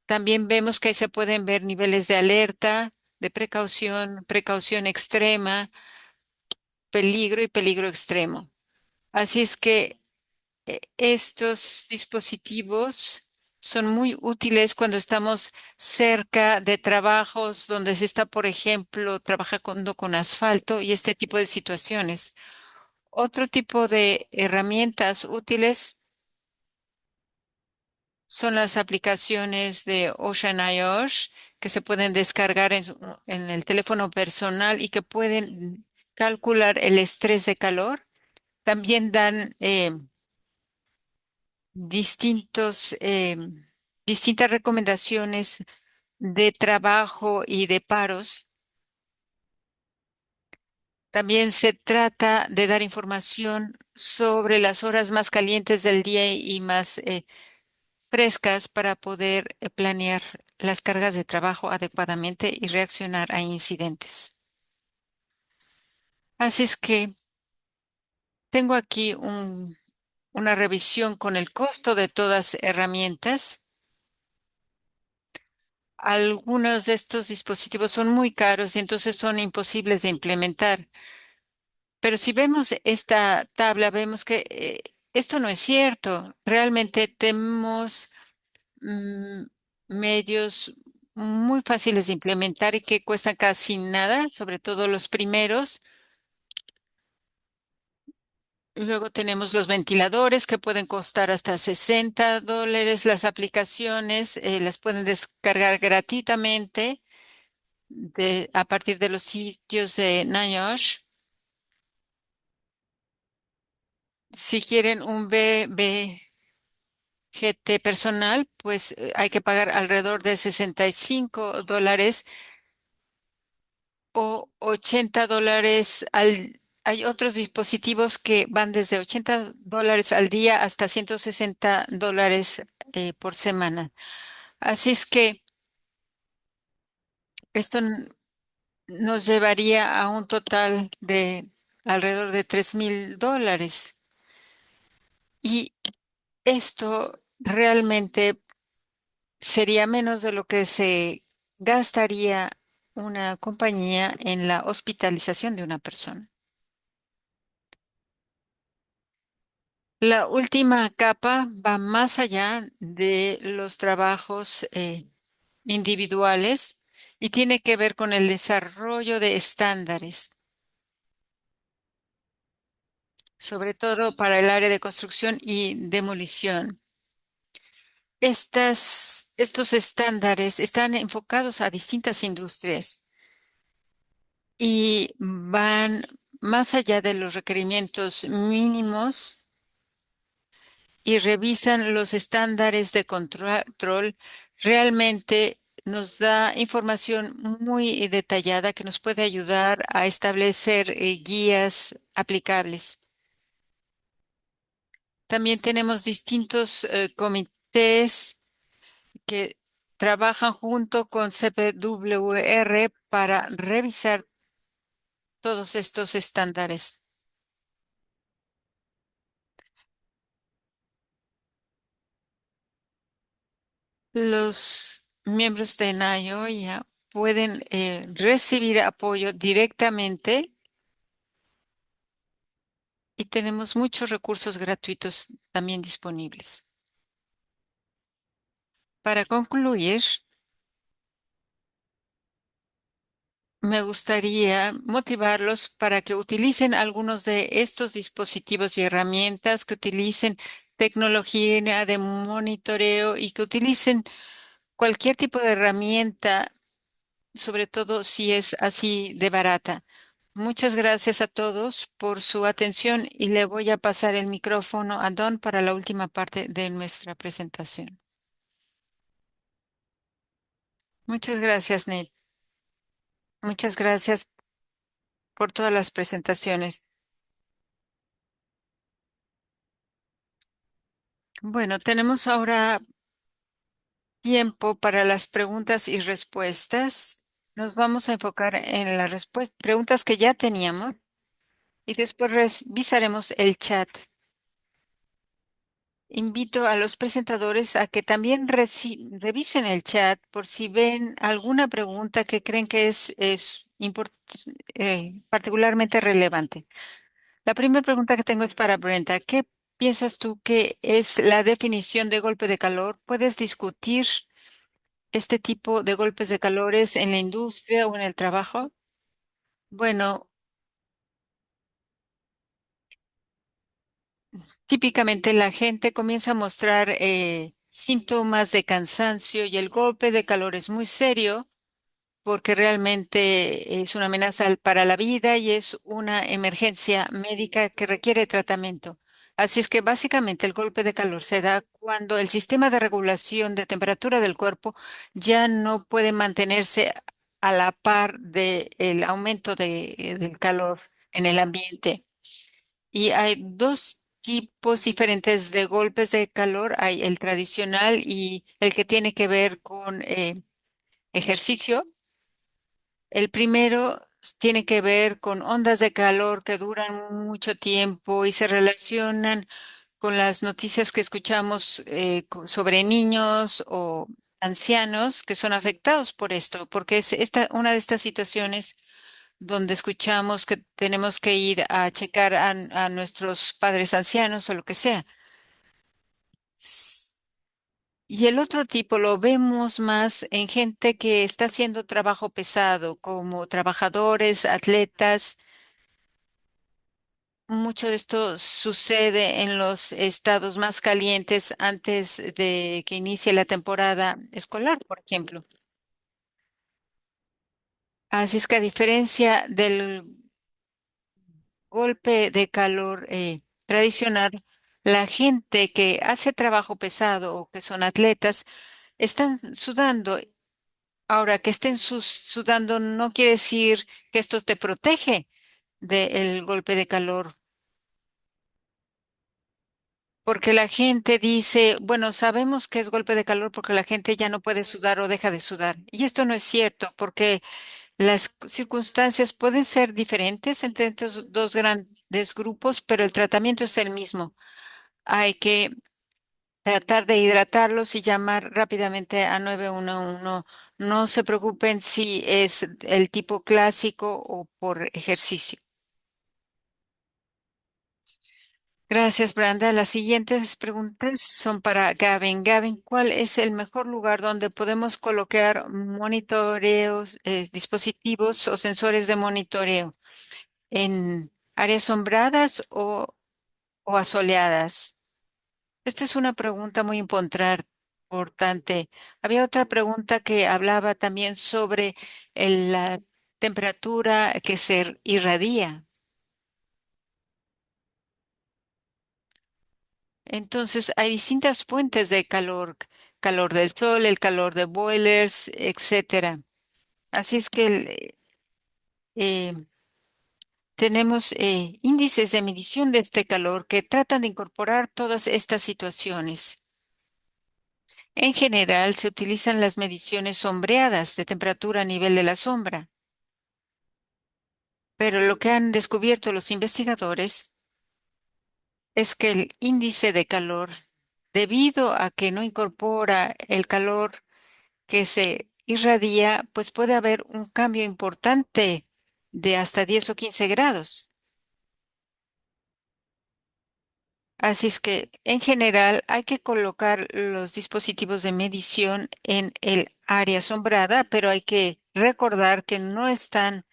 También vemos que se pueden ver niveles de alerta, de precaución, precaución extrema, peligro y peligro extremo. Así es que estos dispositivos son muy útiles cuando estamos cerca de trabajos donde se está, por ejemplo, trabajando con asfalto y este tipo de situaciones. Otro tipo de herramientas útiles son las aplicaciones de Ocean iOS que se pueden descargar en el teléfono personal y que pueden calcular el estrés de calor. También dan distintos, distintas recomendaciones de trabajo y de paros. También se trata de dar información sobre las horas más calientes del día y más frescas para poder planear las cargas de trabajo adecuadamente y reaccionar a incidentes. Así es que tengo aquí una revisión con el costo de todas herramientas. Algunos de estos dispositivos son muy caros y entonces son imposibles de implementar. Pero si vemos esta tabla, vemos que esto no es cierto. Realmente tenemos mm, medios muy fáciles de implementar y que cuestan casi nada, sobre todo los primeros. Luego tenemos los ventiladores que pueden costar hasta $60. Las aplicaciones las pueden descargar gratuitamente a partir de los sitios de Nayosh. Si quieren un BBGT personal, pues hay que pagar alrededor de $65 o $80 al... Hay otros dispositivos que van desde $80 al día hasta $160 por semana. Así es que esto nos llevaría a un total de alrededor de $3,000. Y esto realmente sería menos de lo que se gastaría una compañía en la hospitalización de una persona. La última capa va más allá de los trabajos individuales y tiene que ver con el desarrollo de estándares, sobre todo para el área de construcción y demolición. Estos estándares están enfocados a distintas industrias y van más allá de los requerimientos mínimos y revisan los estándares de control. Realmente nos da información muy detallada que nos puede ayudar a establecer guías aplicables. También tenemos distintos comités que trabajan junto con CPWR para revisar todos estos estándares. Los miembros de NIO ya pueden recibir apoyo directamente y tenemos muchos recursos gratuitos también disponibles. Para concluir, me gustaría motivarlos para que utilicen algunos de estos dispositivos y herramientas, que utilicen tecnología de monitoreo y que utilicen cualquier tipo de herramienta, sobre todo si es así de barata. Muchas gracias a todos por su atención y le voy a pasar el micrófono a Don para la última parte de nuestra presentación. Muchas gracias, Nate. Muchas gracias por todas las presentaciones. Bueno, tenemos ahora tiempo para las preguntas y respuestas. Nos vamos a enfocar en las preguntas que ya teníamos y después revisaremos el chat. Invito a los presentadores a que también revisen el chat por si ven alguna pregunta que creen que particularmente relevante. La primera pregunta que tengo es para Brenda. ¿Qué piensas tú que es la definición de golpe de calor? ¿Puedes discutir este tipo de golpes de calores en la industria o en el trabajo? Bueno, típicamente la gente comienza a mostrar síntomas de cansancio y el golpe de calor es muy serio porque realmente es una amenaza para la vida y es una emergencia médica que requiere tratamiento. Así es que básicamente el golpe de calor se da cuando el sistema de regulación de temperatura del cuerpo ya no puede mantenerse a la par del aumento del calor en el ambiente. Y hay dos tipos diferentes de golpes de calor. Hay el tradicional y el que tiene que ver con ejercicio. El primero tiene que ver con ondas de calor que duran mucho tiempo y se relacionan con las noticias que escuchamos sobre niños o ancianos que son afectados por esto, porque es una de estas situaciones donde escuchamos que tenemos que ir a checar a nuestros padres ancianos o lo que sea. Y el otro tipo lo vemos más en gente que está haciendo trabajo pesado, como trabajadores, atletas. Mucho de esto sucede en los estados más calientes antes de que inicie la temporada escolar, por ejemplo. Así es que a diferencia del golpe de calor tradicional, la gente que hace trabajo pesado o que son atletas están sudando. Ahora, que estén sudando no quiere decir que esto te protege del golpe de calor, porque la gente dice, bueno, sabemos que es golpe de calor porque la gente ya no puede sudar o deja de sudar. Y esto no es cierto, porque las circunstancias pueden ser diferentes entre estos dos grandes grupos, pero el tratamiento es el mismo. Hay que tratar de hidratarlos y llamar rápidamente a 911. No se preocupen si es el tipo clásico o por ejercicio. Gracias, Branda. Las siguientes preguntas son para Gavin. Gavin, ¿cuál es el mejor lugar donde podemos colocar monitoreos, dispositivos o sensores de monitoreo? ¿En áreas sombradas o asoleadas? Esta es una pregunta muy importante. Había otra pregunta que hablaba también sobre la temperatura que se irradia. Entonces, hay distintas fuentes de calor, calor del sol, el calor de boilers, etcétera. Así es que eh, tenemos índices de medición de este calor que tratan de incorporar todas estas situaciones. En general, se utilizan las mediciones sombreadas de temperatura a nivel de la sombra, pero lo que han descubierto los investigadores es que el índice de calor, debido a que no incorpora el calor que se irradia, pues puede haber un cambio importante de hasta 10 o 15 grados. Así es que, en general, hay que colocar los dispositivos de medición en el área sombreada, pero hay que recordar que no están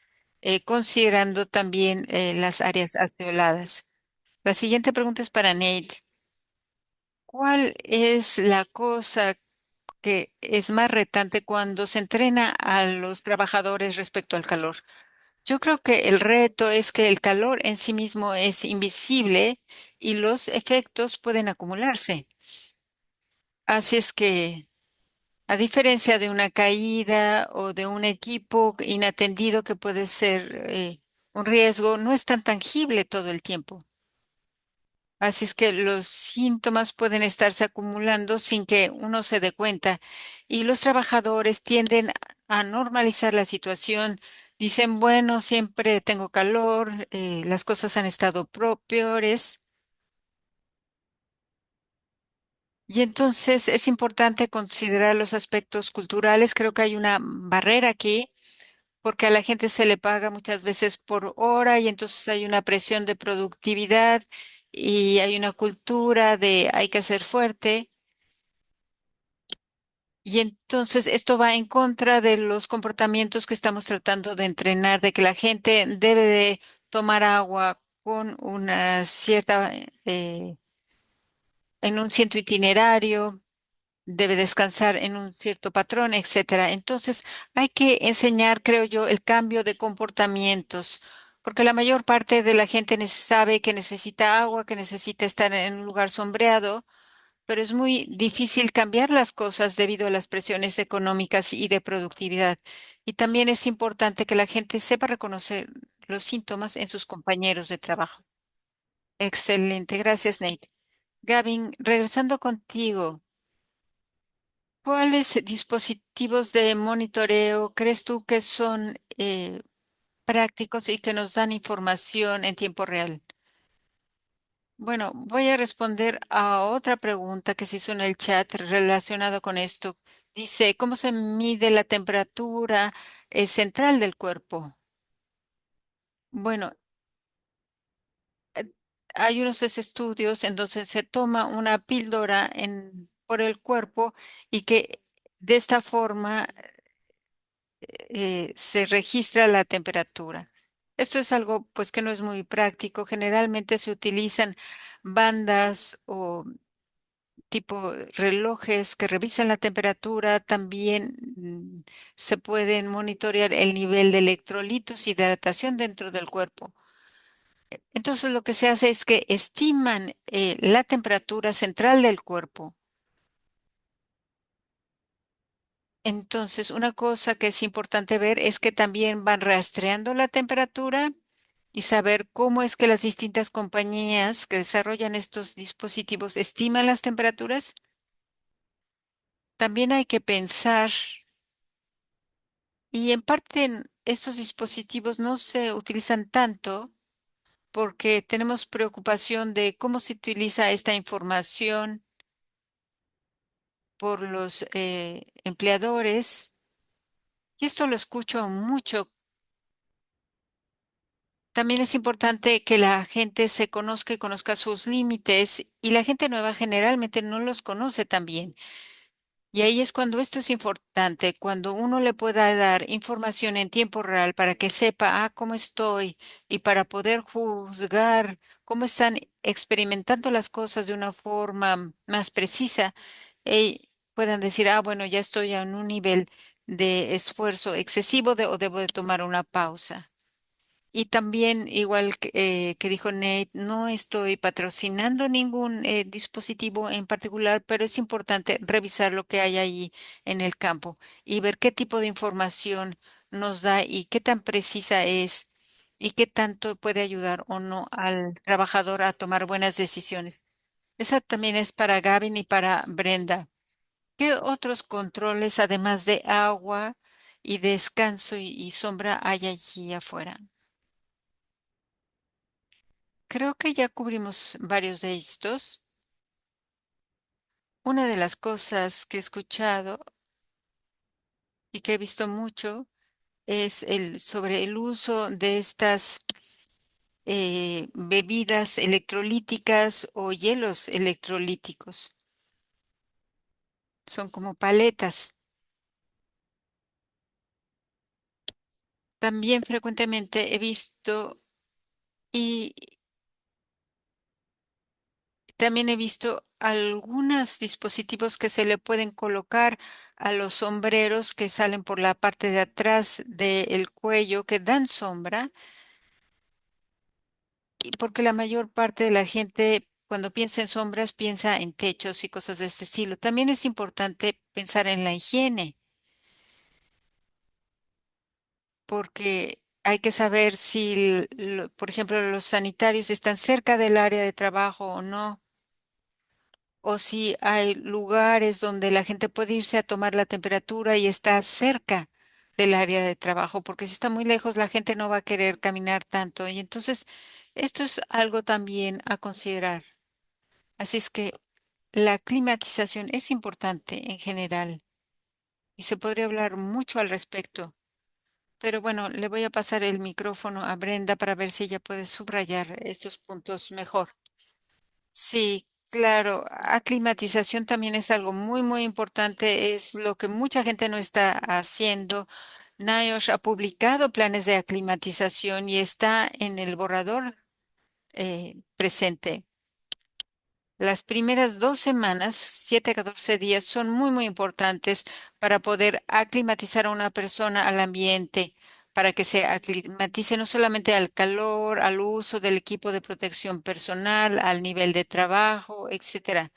considerando también las áreas aspeoladas. La siguiente pregunta es para Neil. ¿Cuál es la cosa que es más retante cuando se entrena a los trabajadores respecto al calor? Yo creo que el reto es que el calor en sí mismo es invisible y los efectos pueden acumularse. Así es que, a diferencia de una caída o de un equipo inatendido que puede ser un riesgo, no es tan tangible todo el tiempo. Así es que los síntomas pueden estarse acumulando sin que uno se dé cuenta y los trabajadores tienden a normalizar la situación. Dicen, bueno, siempre tengo calor, las cosas han estado peores. Y entonces es importante considerar los aspectos culturales. Creo que hay una barrera aquí porque a la gente se le paga muchas veces por hora y entonces hay una presión de productividad y hay una cultura de hay que ser fuerte. Y entonces esto va en contra de los comportamientos que estamos tratando de entrenar, de que la gente debe de tomar agua con una cierta, en un cierto itinerario, debe descansar en un cierto patrón, etcétera. Entonces hay que enseñar, creo yo, el cambio de comportamientos, porque la mayor parte de la gente sabe que necesita agua, que necesita estar en un lugar sombreado, pero es muy difícil cambiar las cosas debido a las presiones económicas y de productividad. Y también es importante que la gente sepa reconocer los síntomas en sus compañeros de trabajo. Excelente, gracias, Nate. Gavin, regresando contigo, ¿cuáles dispositivos de monitoreo crees tú que son prácticos y que nos dan información en tiempo real? Bueno, voy a responder a otra pregunta que se hizo en el chat relacionado con esto. Dice, ¿cómo se mide la temperatura central del cuerpo? Bueno, eh, hay unos estudios en donde se toma una píldora por el cuerpo y que de esta forma se registra la temperatura. Esto es algo pues que no es muy práctico. Generalmente se utilizan bandas o tipo relojes que revisan la temperatura, también se pueden monitorear el nivel de electrolitos y hidratación dentro del cuerpo. Entonces lo que se hace es que estiman la temperatura central del cuerpo. Entonces, una cosa que es importante ver es que también van rastreando la temperatura y saber cómo es que las distintas compañías que desarrollan estos dispositivos estiman las temperaturas. También hay que pensar. Y en parte estos dispositivos no se utilizan tanto porque tenemos preocupación de cómo se utiliza esta información por los empleadores. Y esto lo escucho mucho. También es importante que la gente se conozca y conozca sus límites y la gente nueva generalmente no los conoce también. Y ahí es cuando esto es importante, cuando uno le pueda dar información en tiempo real para que sepa, cómo estoy y para poder juzgar cómo están experimentando las cosas de una forma más precisa, puedan decir, bueno, ya estoy en un nivel de esfuerzo excesivo o debo de tomar una pausa. Y también, igual que dijo Nate, no estoy patrocinando ningún dispositivo en particular, pero es importante revisar lo que hay ahí en el campo y ver qué tipo de información nos da y qué tan precisa es y qué tanto puede ayudar o no al trabajador a tomar buenas decisiones. Esa también es para Gavin y para Brenda. ¿Qué otros controles, además de agua y descanso y sombra, hay allí afuera? Creo que ya cubrimos varios de estos. Una de las cosas que he escuchado y que he visto mucho es sobre el uso de estas bebidas electrolíticas o hielos electrolíticos. Son como paletas. También frecuentemente he visto y también he visto algunos dispositivos que se le pueden colocar a los sombreros que salen por la parte de atrás del cuello que dan sombra, y porque la mayor parte de la gente cuando piensa en sombras piensa en techos y cosas de este estilo. También es importante pensar en la higiene, porque hay que saber si, por ejemplo, los sanitarios están cerca del área de trabajo o no, o si hay lugares donde la gente puede irse a tomar la temperatura y está cerca del área de trabajo, porque si está muy lejos la gente no va a querer caminar tanto. Y entonces, esto es algo también a considerar. Así es que la climatización es importante en general y se podría hablar mucho al respecto. Pero bueno, le voy a pasar el micrófono a Brenda para ver si ella puede subrayar estos puntos mejor. Sí, claro, aclimatización también es algo muy, muy importante. Es lo que mucha gente no está haciendo. NIOSH ha publicado planes de aclimatización y está en el borrador presente. Las primeras 2 semanas, 7 a 14 días, son muy, muy importantes para poder aclimatizar a una persona al ambiente, para que se aclimatice no solamente al calor, al uso del equipo de protección personal, al nivel de trabajo, etcétera.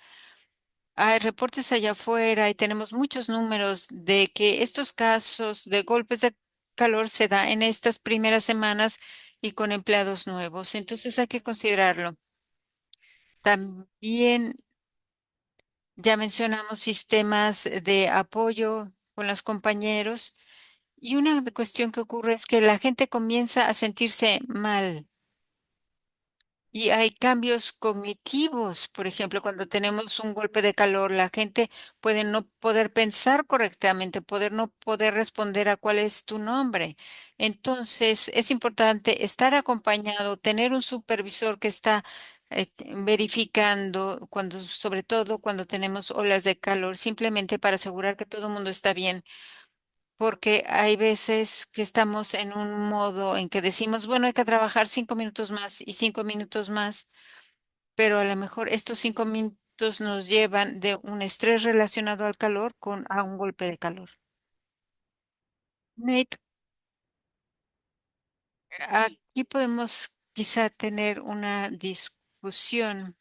Hay reportes allá afuera y tenemos muchos números de que estos casos de golpes de calor se da en estas primeras semanas y con empleados nuevos. Entonces hay que considerarlo. También ya mencionamos sistemas de apoyo con los compañeros y una cuestión que ocurre es que la gente comienza a sentirse mal y hay cambios cognitivos. Por ejemplo, cuando tenemos un golpe de calor, la gente puede no poder pensar correctamente, poder no poder responder a cuál es tu nombre. Entonces, es importante estar acompañado, tener un supervisor que está verificando cuando, sobre todo cuando tenemos olas de calor, simplemente para asegurar que todo el mundo está bien. Porque hay veces que estamos en un modo en que decimos, bueno, hay que trabajar 5 minutos más y 5 minutos más, pero a lo mejor estos 5 minutos nos llevan de un estrés relacionado al calor a un golpe de calor. Nate, aquí podemos quizá tener una discusión,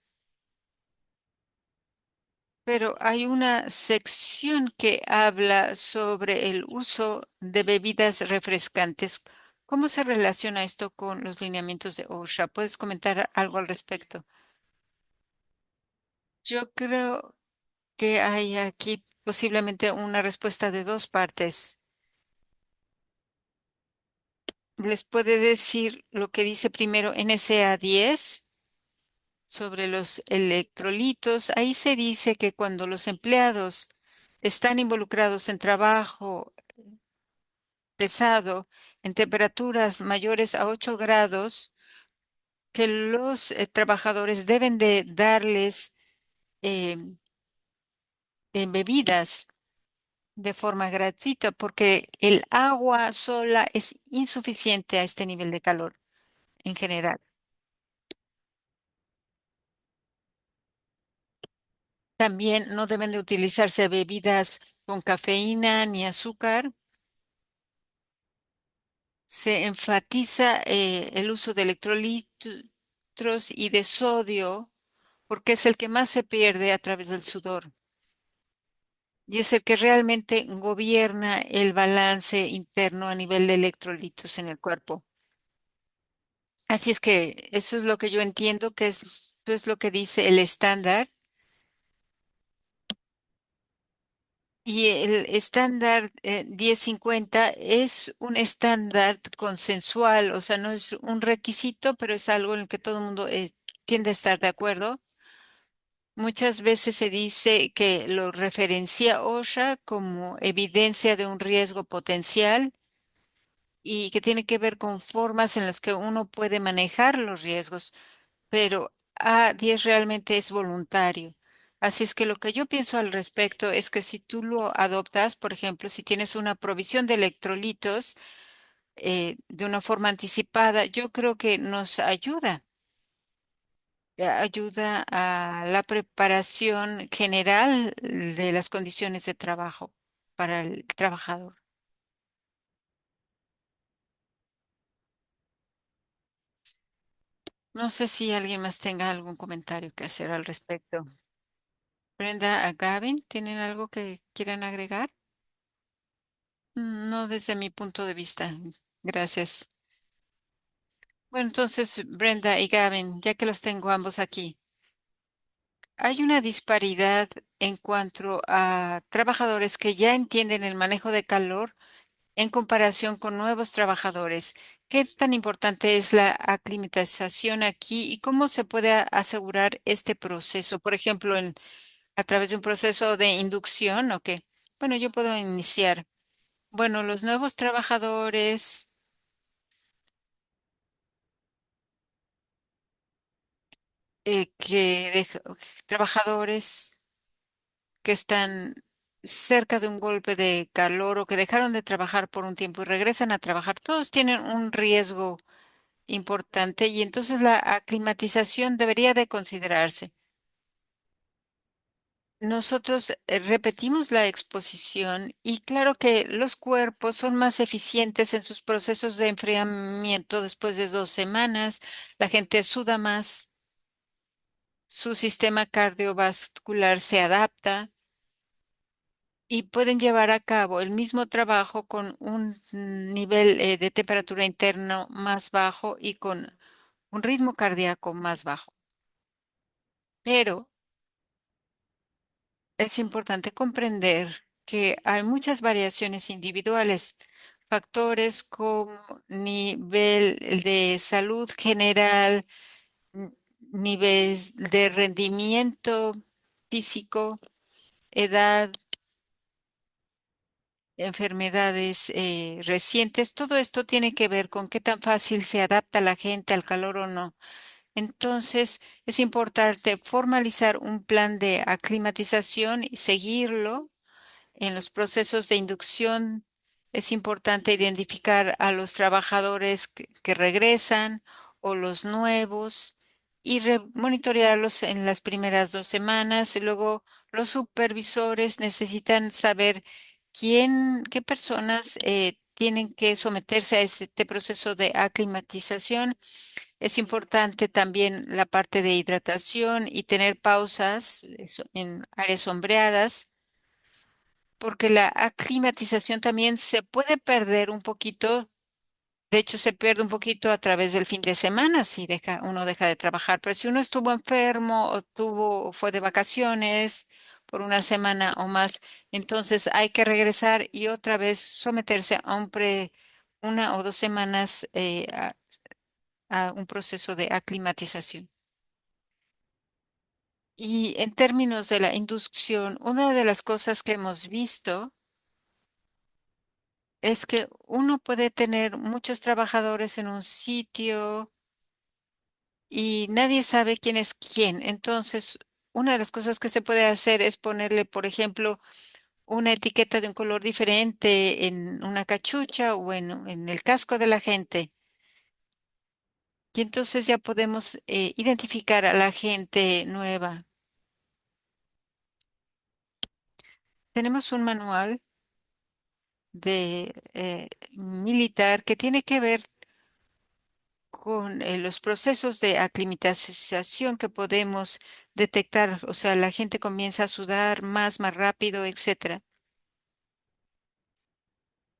pero hay una sección que habla sobre el uso de bebidas refrescantes. ¿Cómo se relaciona esto con los lineamientos de OSHA? ¿Puedes comentar algo al respecto? Yo creo que hay aquí posiblemente una respuesta de dos partes. Les puede decir lo que dice primero NSA 10 sobre los electrolitos. Ahí se dice que cuando los empleados están involucrados en trabajo pesado, en temperaturas mayores a 8 grados, que los trabajadores deben de darles eh, bebidas de forma gratuita porque el agua sola es insuficiente a este nivel de calor en general. También no deben de utilizarse bebidas con cafeína ni azúcar. Se enfatiza el uso de electrolitos y de sodio porque es el que más se pierde a través del sudor y es el que realmente gobierna el balance interno a nivel de electrolitos en el cuerpo. Así es que eso es lo que yo entiendo que es lo que dice el estándar. Y el estándar 1050 es un estándar consensual, o sea, no es un requisito, pero es algo en el que todo el mundo tiende a estar de acuerdo. Muchas veces se dice que lo referencia OSHA como evidencia de un riesgo potencial y que tiene que ver con formas en las que uno puede manejar los riesgos, pero A10 realmente es voluntario. Así es que lo que yo pienso al respecto es que si tú lo adoptas, por ejemplo, si tienes una provisión de electrolitos de una forma anticipada, yo creo que nos ayuda, ayuda a la preparación general de las condiciones de trabajo para el trabajador. No sé si alguien más tenga algún comentario que hacer al respecto. Brenda, a Gavin, ¿tienen algo que quieran agregar? No desde mi punto de vista. Gracias. Bueno, entonces, Brenda y Gavin, ya que los tengo ambos aquí, hay una disparidad en cuanto a trabajadores que ya entienden el manejo de calor en comparación con nuevos trabajadores. ¿Qué tan importante es la aclimatización aquí y cómo se puede asegurar este proceso? Por ejemplo, a través de un proceso de inducción, ¿o qué? Bueno, yo puedo iniciar. Bueno, los nuevos trabajadores trabajadores que están cerca de un golpe de calor o que dejaron de trabajar por un tiempo y regresan a trabajar, todos tienen un riesgo importante y entonces la aclimatización debería de considerarse. Nosotros repetimos la exposición y claro que los cuerpos son más eficientes en sus procesos de enfriamiento después de 2 semanas. La gente suda más, su sistema cardiovascular se adapta y pueden llevar a cabo el mismo trabajo con un nivel de temperatura interno más bajo y con un ritmo cardíaco más bajo. Pero es importante comprender que hay muchas variaciones individuales, factores como nivel de salud general, nivel de rendimiento físico, edad, enfermedades recientes. Todo esto tiene que ver con qué tan fácil se adapta la gente al calor o no. Entonces, es importante formalizar un plan de aclimatización y seguirlo. En los procesos de inducción es importante identificar a los trabajadores que regresan o los nuevos y monitorearlos en las primeras 2 semanas. Y luego los supervisores necesitan saber qué personas tienen que someterse a este proceso de aclimatización. Es importante también la parte de hidratación y tener pausas en áreas sombreadas porque la aclimatización también se puede perder un poquito. De hecho, se pierde un poquito a través del fin de semana si uno deja de trabajar. Pero si uno estuvo enfermo o fue de vacaciones por 1 semana o más, entonces hay que regresar y otra vez someterse a 1 o 2 semanas a un proceso de aclimatización. Y en términos de la inducción, una de las cosas que hemos visto es que uno puede tener muchos trabajadores en un sitio y nadie sabe quién es quién. Entonces, una de las cosas que se puede hacer es ponerle, por ejemplo, una etiqueta de un color diferente en una cachucha o en el casco de la gente. Y entonces ya podemos identificar a la gente nueva. Tenemos un manual de militar que tiene que ver con los procesos de aclimatización que podemos detectar, o sea, la gente comienza a sudar más rápido, etcétera.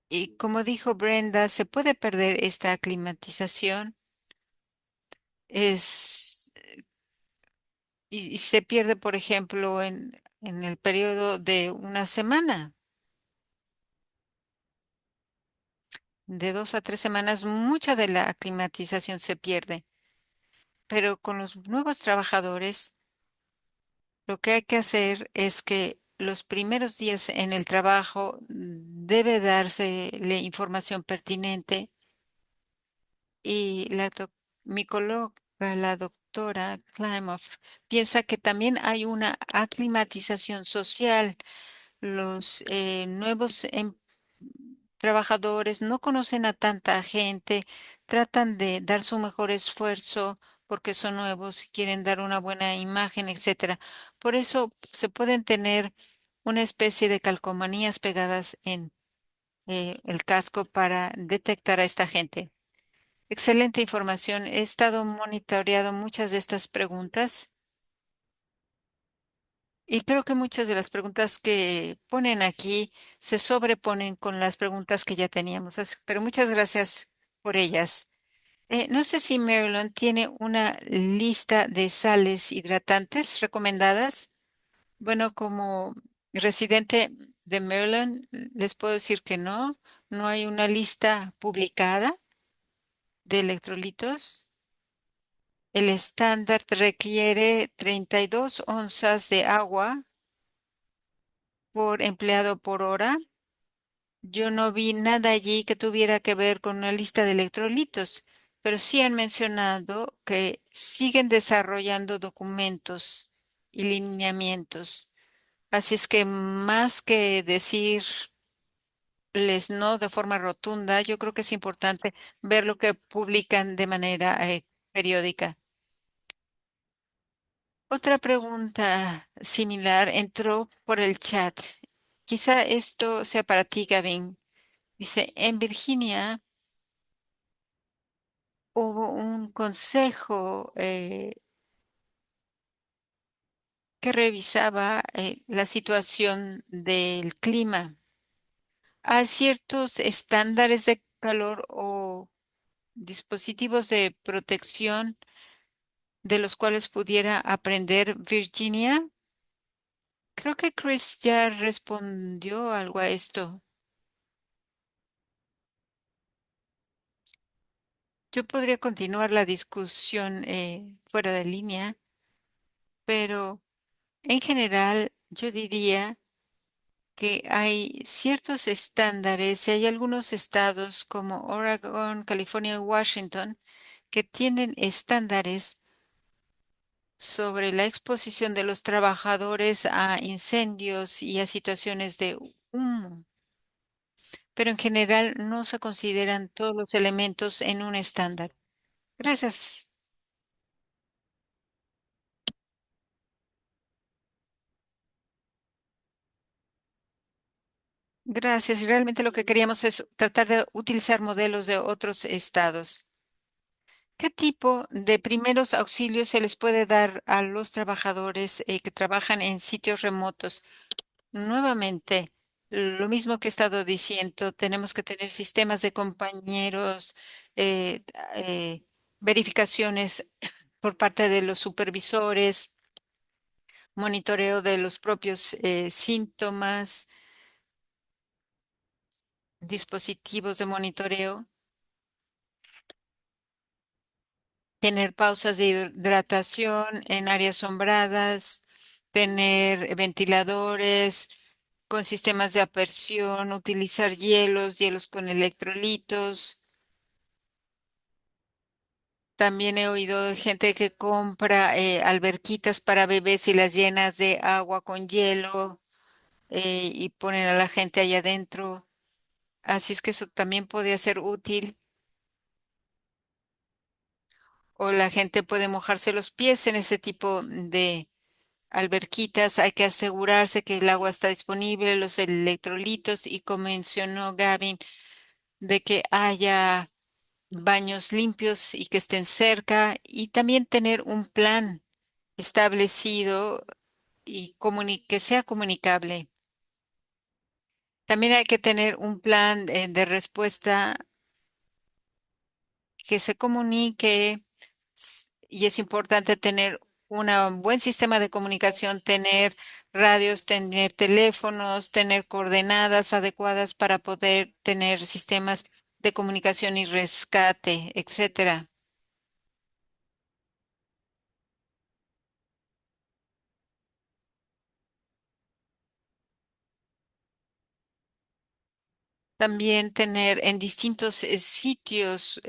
Y como dijo Brenda, se puede perder esta aclimatización es, y se pierde, por ejemplo, en el periodo de 1 semana, de 2 a 3 semanas, mucha de la aclimatización se pierde. Pero con los nuevos trabajadores, Lo que hay que hacer es que los primeros días en el trabajo debe dársele información pertinente y mi colega, la doctora Klimoff, piensa que también hay una aclimatización social. Los nuevos trabajadores no conocen a tanta gente, tratan de dar su mejor esfuerzo porque son nuevos y quieren dar una buena imagen, etcétera. Por eso se pueden tener una especie de calcomanías pegadas en el casco para detectar a esta gente. Excelente información. He estado monitoreando muchas de estas preguntas y creo que muchas de las preguntas que ponen aquí se sobreponen con las preguntas que ya teníamos. Pero muchas gracias por ellas. No sé si Maryland tiene una lista de sales hidratantes recomendadas. Bueno, como residente de Maryland, les puedo decir que no, no hay una lista publicada de electrolitos. El estándar requiere 32 onzas de agua por empleado por hora. Yo no vi nada allí que tuviera que ver con una lista de electrolitos, pero sí han mencionado que siguen desarrollando documentos y lineamientos. Así es que más que decirles no de forma rotunda, yo creo que es importante ver lo que publican de manera periódica. Otra pregunta similar entró por el chat. Quizá esto sea para ti, Gavin. Dice, en Virginia hubo un consejo que revisaba la situación del clima. ¿Hay ciertos estándares de calor o dispositivos de protección de los cuales pudiera aprender Virginia? Creo que Chris ya respondió algo a esto. Yo podría continuar la discusión fuera de línea, pero en general yo diría que hay ciertos estándares y hay algunos estados como Oregon, California y Washington que tienen estándares sobre la exposición de los trabajadores a incendios y a situaciones de humo, pero en general no se consideran todos los elementos en un estándar. Gracias. Gracias. Realmente lo que queríamos es tratar de utilizar modelos de otros estados. ¿Qué tipo de primeros auxilios se les puede dar a los trabajadores que trabajan en sitios remotos? Nuevamente, lo mismo que he estado diciendo, tenemos que tener sistemas de compañeros, eh, eh, verificaciones por parte de los supervisores, monitoreo de los propios síntomas, dispositivos de monitoreo. Tener pausas de hidratación en áreas sombradas, tener ventiladores con sistemas de aspersión, utilizar hielos con electrolitos. También he oído de gente que compra alberquitas para bebés y las llenas de agua con hielo y ponen a la gente allá adentro. Así es que eso también podría ser útil. O la gente puede mojarse los pies en ese tipo de alberquitas, hay que asegurarse que el agua está disponible, los electrolitos y como mencionó Gavin, de que haya baños limpios y que estén cerca y también tener un plan establecido y que sea comunicable. También hay que tener un plan de respuesta que se comunique y es importante tener un buen sistema de comunicación, tener radios, tener teléfonos, tener coordenadas adecuadas para poder tener sistemas de comunicación y rescate, etcétera. También tener en distintos sitios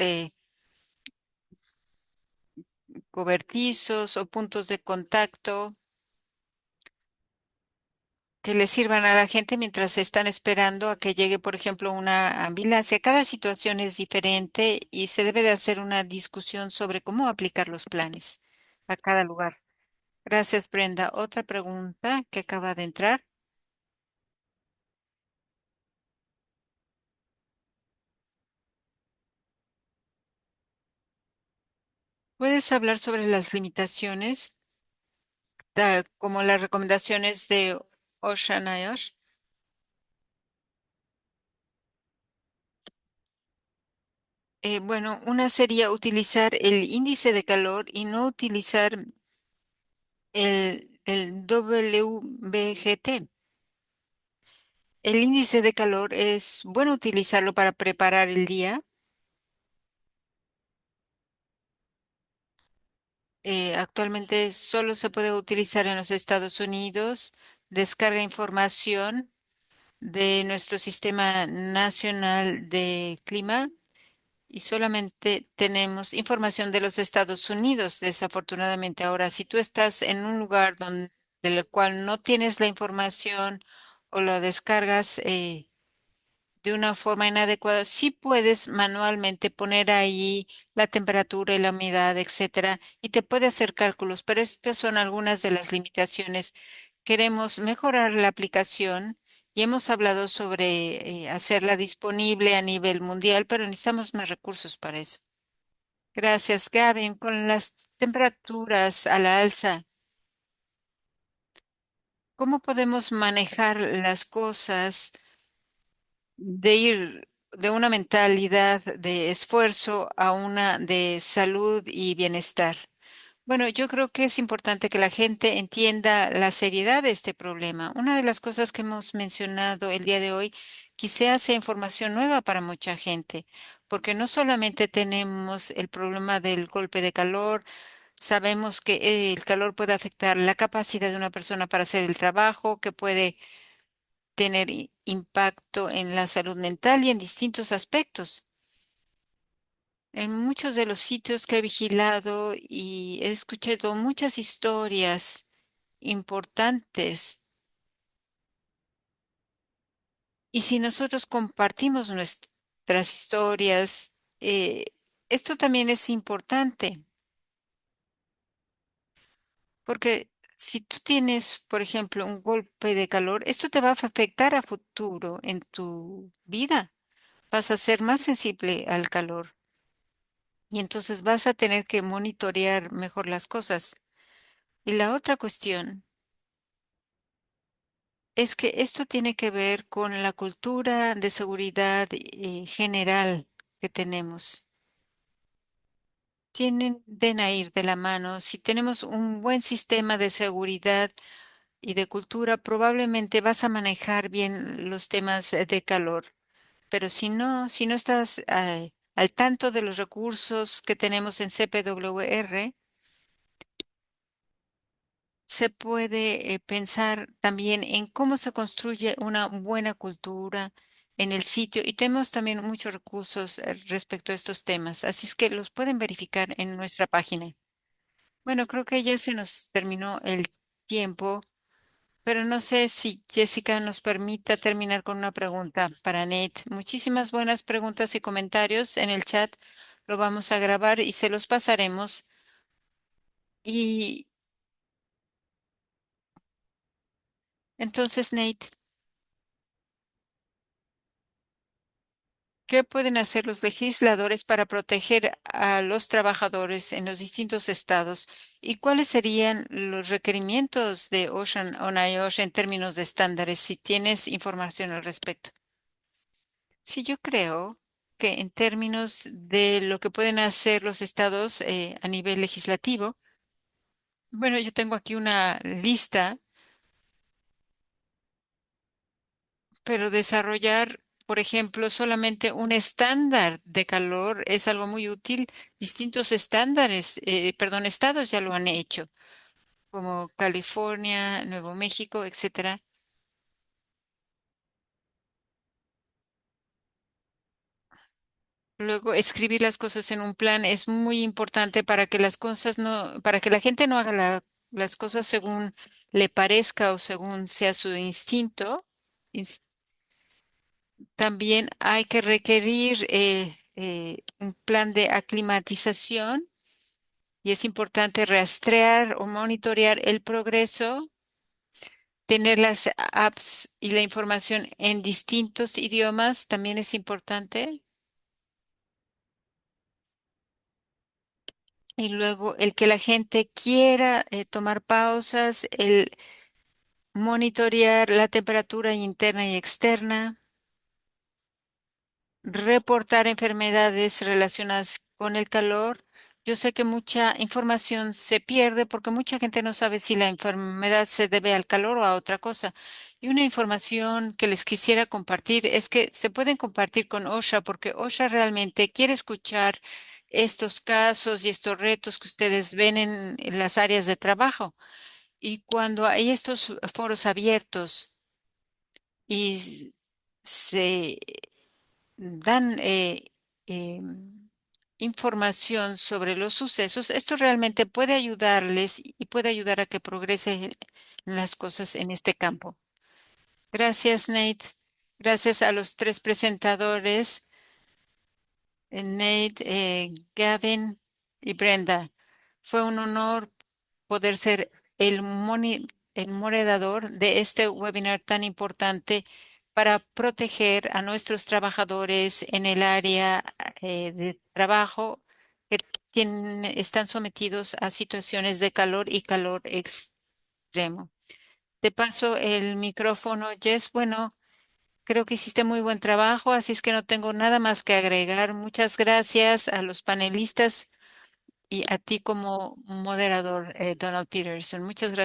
cobertizos o puntos de contacto que le sirvan a la gente mientras están esperando a que llegue, por ejemplo, una ambulancia. Cada situación es diferente y se debe de hacer una discusión sobre cómo aplicar los planes a cada lugar. Gracias, Brenda. Otra pregunta que acaba de entrar. ¿Puedes hablar sobre las limitaciones, como las recomendaciones de Ocean IOSH? Bueno, una sería utilizar el índice de calor y no utilizar el WBGT. El índice de calor es bueno utilizarlo para preparar el día. Actualmente solo se puede utilizar en los Estados Unidos. Descarga información de nuestro Sistema Nacional de Clima y solamente tenemos información de los Estados Unidos, desafortunadamente. Ahora, si tú estás en un lugar donde, del cual no tienes la información o la descargas, de una forma inadecuada, sí puedes manualmente poner ahí la temperatura y la humedad, etcétera, y te puede hacer cálculos, pero estas son algunas de las limitaciones. Queremos mejorar la aplicación y hemos hablado sobre hacerla disponible a nivel mundial, pero necesitamos más recursos para eso. Gracias, Gavin. Con las temperaturas a la alza, ¿cómo podemos manejar las cosas de ir de una mentalidad de esfuerzo a una de salud y bienestar? Bueno, yo creo que es importante que la gente entienda la seriedad de este problema. Una de las cosas que hemos mencionado el día de hoy quizás sea información nueva para mucha gente, porque no solamente tenemos el problema del golpe de calor, sabemos que el calor puede afectar la capacidad de una persona para hacer el trabajo, que puede tener impacto en la salud mental y en distintos aspectos. En muchos de los sitios que he vigilado y he escuchado muchas historias importantes. Y si nosotros compartimos nuestras historias, esto también es importante, porque si tú tienes, por ejemplo, un golpe de calor, esto te va a afectar a futuro en tu vida. Vas a ser más sensible al calor y entonces vas a tener que monitorear mejor las cosas. Y la otra cuestión es que esto tiene que ver con la cultura de seguridad general que tenemos. Tienen a ir de la mano. Si tenemos un buen sistema de seguridad y de cultura, probablemente vas a manejar bien los temas de calor. Pero si no estás al tanto de los recursos que tenemos en CPWR, se puede pensar también en cómo se construye una buena cultura en el sitio y tenemos también muchos recursos respecto a estos temas, así es que los pueden verificar en nuestra página. Bueno, creo que ya se nos terminó el tiempo, pero no sé si Jessica nos permita terminar con una pregunta para Nate. Muchísimas buenas preguntas y comentarios en el chat. Lo vamos a grabar y se los pasaremos. Y entonces, Nate, ¿qué pueden hacer los legisladores para proteger a los trabajadores en los distintos estados? ¿Y cuáles serían los requerimientos de Ocean on IOSH en términos de estándares, si tienes información al respecto? Sí, yo creo que en términos de lo que pueden hacer los estados a nivel legislativo, bueno, yo tengo aquí una lista, pero desarrollar, por ejemplo, solamente un estándar de calor es algo muy útil. Distintos estándares, perdón, estados ya lo han hecho, como California, Nuevo México, etcétera. Luego, escribir las cosas en un plan es muy importante para que las cosas no, para que la gente no haga las cosas según le parezca o según sea su instinto. Ins- También hay que requerir un plan de aclimatización y es importante rastrear o monitorear el progreso, tener las apps y la información en distintos idiomas también es importante. Y luego el que la gente quiera tomar pausas, el monitorear la temperatura interna y externa, reportar enfermedades relacionadas con el calor. Yo sé que mucha información se pierde porque mucha gente no sabe si la enfermedad se debe al calor o a otra cosa. Y una información que les quisiera compartir es que se pueden compartir con OSHA porque OSHA realmente quiere escuchar estos casos y estos retos que ustedes ven en las áreas de trabajo. Y cuando hay estos foros abiertos y se dan información sobre los sucesos, esto realmente puede ayudarles y puede ayudar a que progresen las cosas en este campo. Gracias, Nate. Gracias a los tres presentadores, Nate, Gavin y Brenda. Fue un honor poder ser el moderador de este webinar tan importante para proteger a nuestros trabajadores en el área de trabajo que están sometidos a situaciones de calor y calor extremo. Te paso el micrófono, Jess. Bueno, creo que hiciste muy buen trabajo, así es que no tengo nada más que agregar. Muchas gracias a los panelistas y a ti como moderador, Donald Peterson. Muchas gracias.